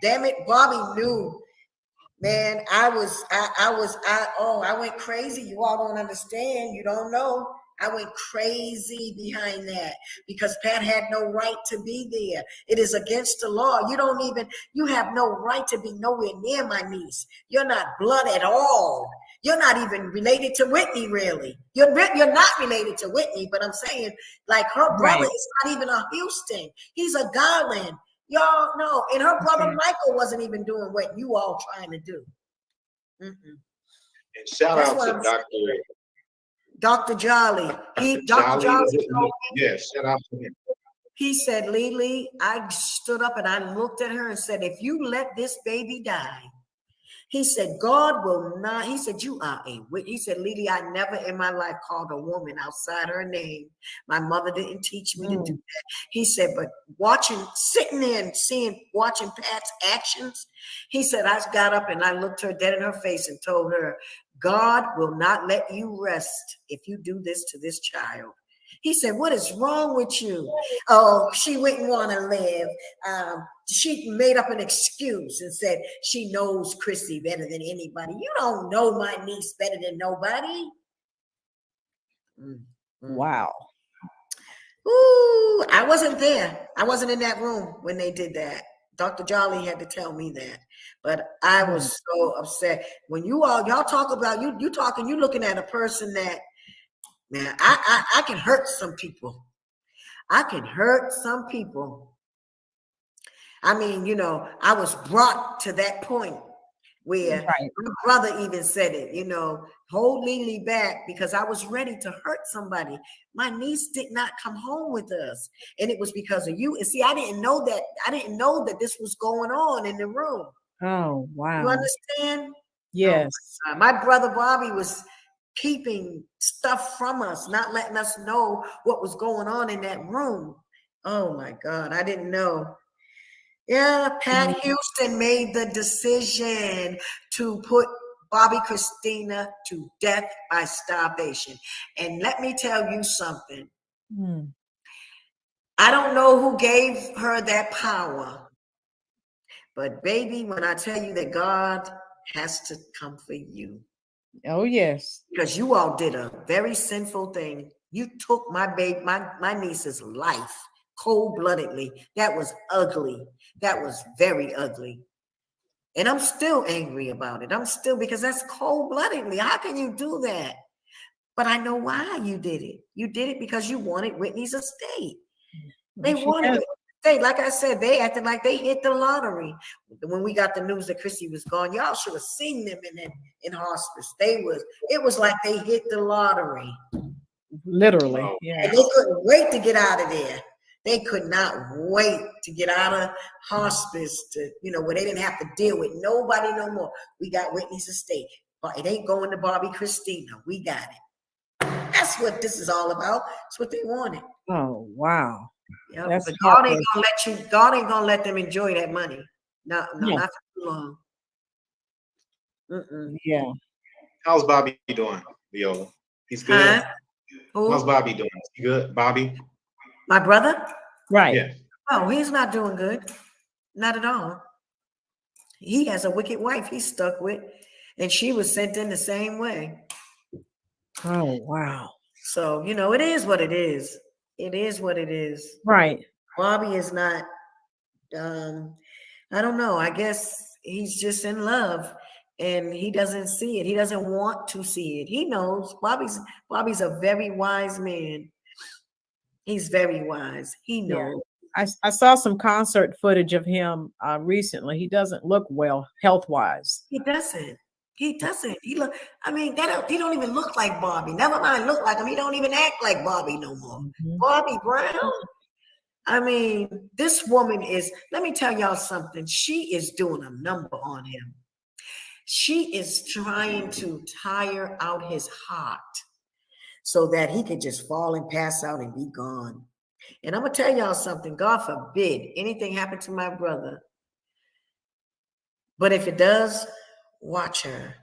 Damn it, Bobby knew. Man, I went crazy. You all don't understand. You don't know. I went crazy behind that because Pat had no right to be there. It is against the law. You have no right to be nowhere near my niece. You're not blood at all. You're not even related to Whitney, really. You're not related to Whitney, but I'm saying, like, her brother is not even a Houston. He's a Garland. Y'all know. And her brother Michael wasn't even doing what you all trying to do. And shout out to Dr. Jolly. Dr. Jolly. Yes, shout out to him. He said, Lily, I stood up and I looked at her and said, if you let this baby die, he said, God will not. He said, you are a witch. He said, Lily, I never in my life called a woman outside her name. My mother didn't teach me to do that. He said, but sitting there and watching Pat's actions, he said, I got up and I looked her dead in her face and told her, God will not let you rest if you do this to this child. He said, what is wrong with you? Oh, she wouldn't want to live. She made up an excuse and said she knows Chrissy better than anybody. You don't know my niece better than nobody. Wow. Ooh, I wasn't there. I wasn't in that room when they did that. Dr. Jolly had to tell me that. But I was so upset. When y'all talk about, you looking at a person that, man, I can hurt some people. I can hurt some people. I mean, I was brought to that point where Right. my brother even said it, hold Lily back because I was ready to hurt somebody. My niece did not come home with us, and it was because of you. And see, I didn't know that. I didn't know that this was going on in the room. Oh, You wow. understand? Yes. My brother Bobby was keeping stuff from us, not letting us know what was going on in that room. Oh my God, I didn't know. Yeah, Pat Houston made the decision to put Bobby Christina to death by starvation. And let me tell you something. Mm. I don't know who gave her that power. But baby, when I tell you that God has to come for you. Oh, yes. Because you all did a very sinful thing. You took my niece's life cold-bloodedly. That was ugly. That was very ugly. And I'm still angry about it. Because that's cold-bloodedly. How can you do that? But I know why you did it. You did it because you wanted Whitney's estate. They wanted it. Like I said, they acted like they hit the lottery. When we got the news that Chrissy was gone, y'all should have seen them in hospice. It was like they hit the lottery. Literally. Oh. Yeah. And they couldn't wait to get out of there. They could not wait to get out of hospice to, where they didn't have to deal with nobody no more. We got Whitney's estate. But it ain't going to Bobby Christina. We got it. That's what this is all about. That's what they wanted. Oh, wow. Yep. That's But God ain't gonna let them enjoy that money. No, Yeah. not for too long. Yeah. How's Bobby doing, Leolah? He's good. Huh? How's Who? Bobby doing? Is he good, Bobby? My brother? Right. Yeah. Oh, he's not doing good. Not at all. He has a wicked wife he's stuck with, and she was sent in the same way. Oh, wow. So, it is what it is. It is what it is. Right. Bobby is not, I don't know. I guess he's just in love and he doesn't see it. He doesn't want to see it. He knows Bobby's a very wise man. He's very wise. He knows. I saw some concert footage of him recently. He doesn't look well health-wise. He doesn't. He doesn't. He don't even look like Bobby. Never mind look like him. He don't even act like Bobby no more. Mm-hmm. Bobby Brown. I mean, this woman let me tell y'all something. She is doing a number on him. She is trying to tire out his heart so that he could just fall and pass out and be gone. And I'm going to tell y'all something. God forbid anything happen to my brother. But if it does, watch her.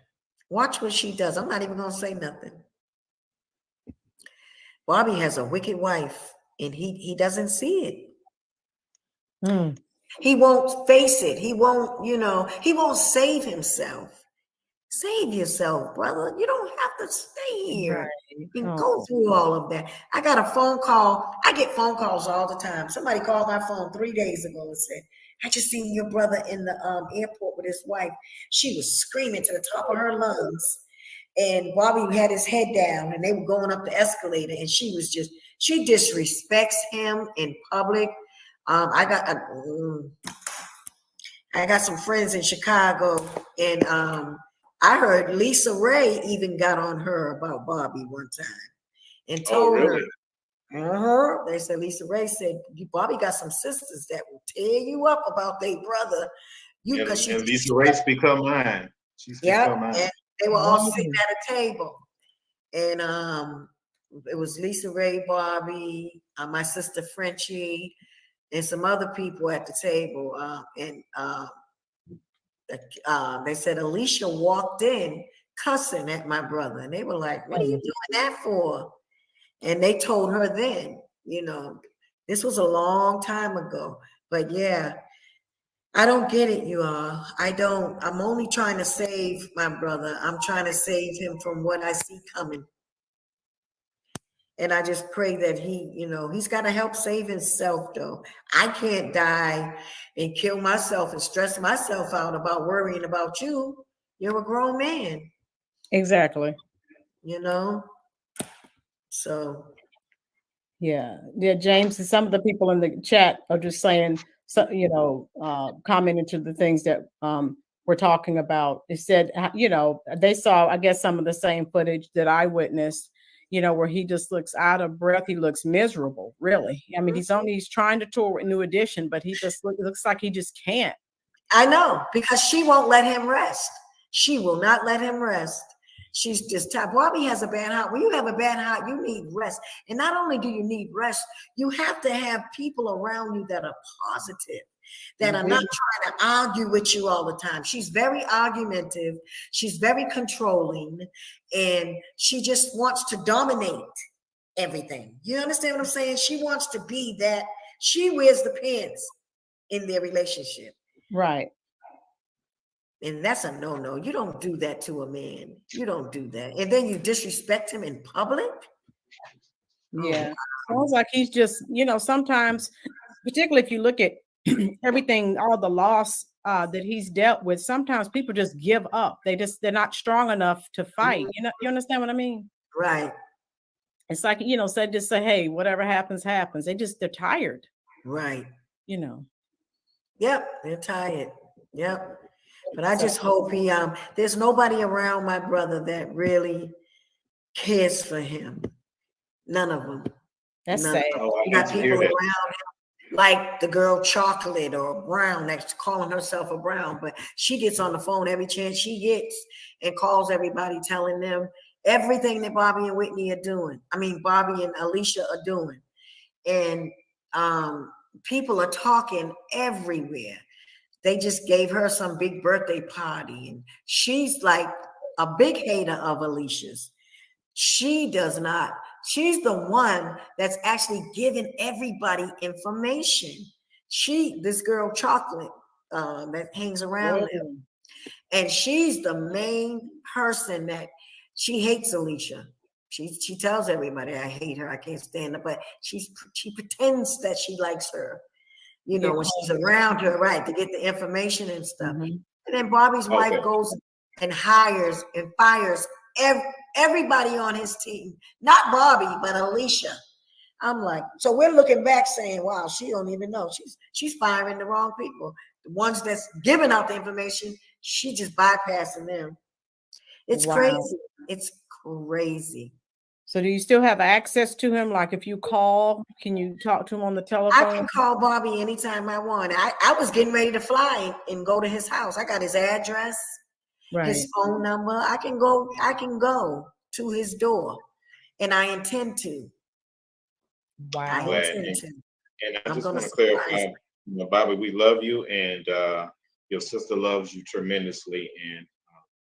Watch what she does. I'm not even going to say nothing. Bobby has a wicked wife, and he doesn't see it. Mm. He won't face it. He won't, he won't save himself. Save yourself, brother. You don't have to stay here. Right. And go through all of that. I got a phone call. I get phone calls all the time. Somebody called my phone 3 days ago and said, I just seen your brother in the airport with his wife. She was screaming to the top of her lungs. And Bobby had his head down and they were going up the escalator. And she disrespects him in public. I got some friends in Chicago, and I heard Lisa Ray even got on her about Bobby one time and told her. They said Lisa Ray said Bobby got some sisters that will tear you up about their brother. And Lisa Ray become mine. She's become mine. And they were all sitting at a table, and it was Lisa Ray, Bobby, my sister Frenchie, and some other people at the table. They said Alicia walked in cussing at my brother, and they were like, "What are you doing that for?" And they told her then, this was a long time ago. But yeah, I don't get it, you all. I don't. I'm only trying to save my brother. I'm trying to save him from what I see coming. And I just pray that he's got to help save himself, though. I can't die and kill myself and stress myself out about worrying about you. You're a grown man. Exactly. So. Yeah. James, and some of the people in the chat are just saying, commenting to the things that were talking about. They said, you know, they saw, I guess, some of the same footage that I witnessed, you know, where he just looks out of breath. He looks miserable, really. I mean, he's trying to tour with New Edition, but he just looks like he just can't. I know, because she won't let him rest. She will not let him rest. She's just tired. Bobby has a bad heart. When you have a bad heart, you need rest. And not only do you need rest, you have to have people around you that are positive, that are not trying to argue with you all the time. She's very argumentative. She's very controlling. And she just wants to dominate everything. You understand what I'm saying? She wants to be that. She wears the pants in their relationship. Right. And that's a no-no. You don't do that to a man. You don't do that. And then you disrespect him in public. Yeah. Sounds like he's just, you know, sometimes, particularly if you look at everything, all the loss that he's dealt with, sometimes people just give up. They're not strong enough to fight. You know, you understand what I mean? Right. It's like, you know, just say, hey, whatever happens, happens. They're tired. Right. You know. Yep, they're tired. Yep. But I just hope there's nobody around my brother that really cares for him. None of them. That's sad. You got people around him, like the girl Chocolate or Brown, that's calling herself a Brown, but she gets on the phone every chance she gets and calls everybody, telling them everything that Bobby and Whitney are doing. I mean, Bobby and Alicia are doing. And people are talking everywhere. They just gave her some big birthday party, and she's like a big hater of Alicia's. She does not. She's the one that's actually giving everybody information. This girl Chocolate that hangs around him, and she's the main person that she hates Alicia. She tells everybody, I hate her, I can't stand her, but she pretends that she likes her. You know, when she's around her, right, to get the information and stuff. And then Bobby's wife goes and hires and fires everybody on his team. Not Bobby, but Alicia. I'm like, so we're looking back saying, wow, she don't even know. She's firing the wrong people. The ones that's giving out the information, she just bypassing them. It's crazy. It's crazy. So do you still have access to him? Like if you call, can you talk to him on the telephone? I can call Bobby anytime I want. I was getting ready to fly and go to his house. I got his address, his phone number. I can go to his door, and I intend to. Wow. And I just want to clarify, Bobby, we love you, and your sister loves you tremendously. And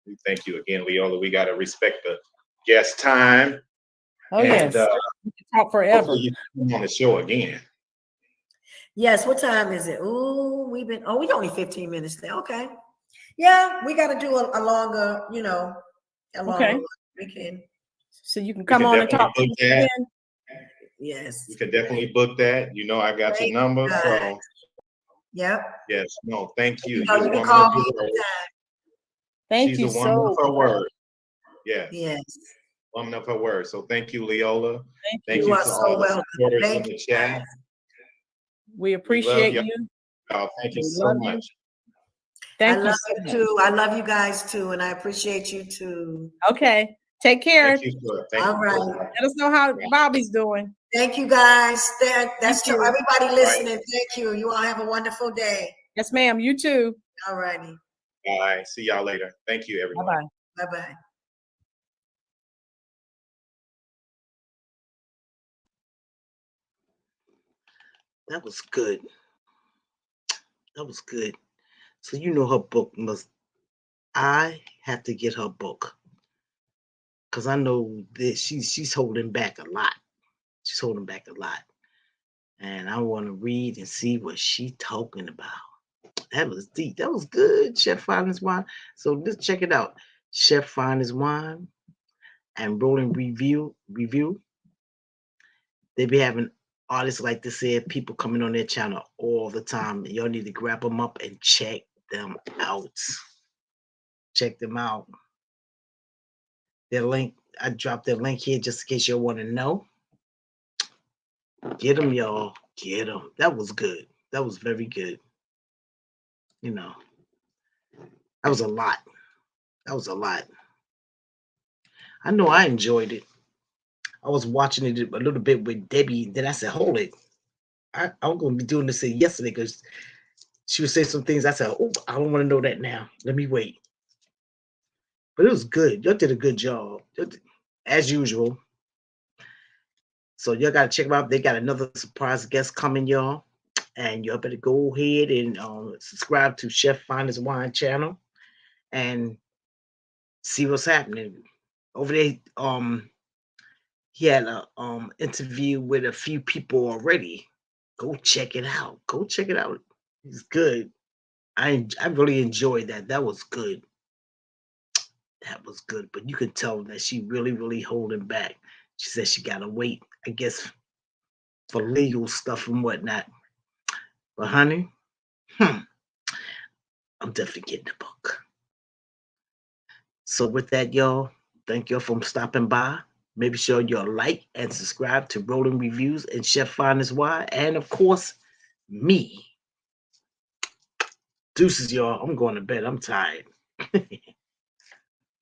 we thank you again, Leolah. We got to respect the guest time. Oh, and, yes. We can talk forever. You come on the show again. Yes. What time is it? Oh, we only 15 minutes now. Okay. Yeah, we got to do a longer, weekend. So you can come on and talk to us again. Yes. You can definitely book that. You know, I got your number. So. Yep. Yes. No, thank you. You can call me anytime. Thank you so much. Yes. Yes. Woman of her word. So thank you, Leolah. Thank you to all the supporters in the chat. We appreciate you. Thank you so much. I love you too. I love you guys too, and I appreciate you too. Okay. Take care. Thank you, all right. Let us know how Bobby's doing. Thank you, guys. That's to everybody listening. Thank you. You all have a wonderful day. Yes, ma'am. You too. All righty. Bye. See y'all later. Thank you, everyone. Bye-bye. Bye-bye. That was good. That was good. So you know her book I have to get her book. Because I know that she's holding back a lot. She's holding back a lot. And I want to read and see what she's talking about. That was deep. That was good, Chef Fineaswine. So let's check it out. Chef Fineaswine and Rolynn Review. They be having artists like this here, people coming on their channel all the time. Y'all need to grab them up and check them out. Check them out. Their link, I dropped their link here just in case y'all want to know. Get them, y'all. Get them. That was good. That was very good. You know. That was a lot. That was a lot. I know I enjoyed it. I was watching it a little bit with Debbie. Then I said, hold it. I'm going to be doing this yesterday because she would say some things. I said, oh, I don't want to know that now. Let me wait. But it was good. Y'all did a good job, as usual. So y'all got to check them out. They got another surprise guest coming, y'all. And y'all better go ahead and subscribe to Chef Fineaswine channel and see what's happening. Over there, he had a interview with a few people already. Go check it out. Go check it out. It's good. I really enjoyed that. That was good. That was good. But you can tell that she really, really holding back. She said she gotta wait, I guess, for legal stuff and whatnot. But honey, I'm definitely getting the book. So with that, y'all, thank y'all for stopping by. Make sure you'll like and subscribe to Rolynn Reviews and Chef Fineaswine, and of course, me. Deuces, y'all. I'm going to bed. I'm tired. Good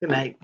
night.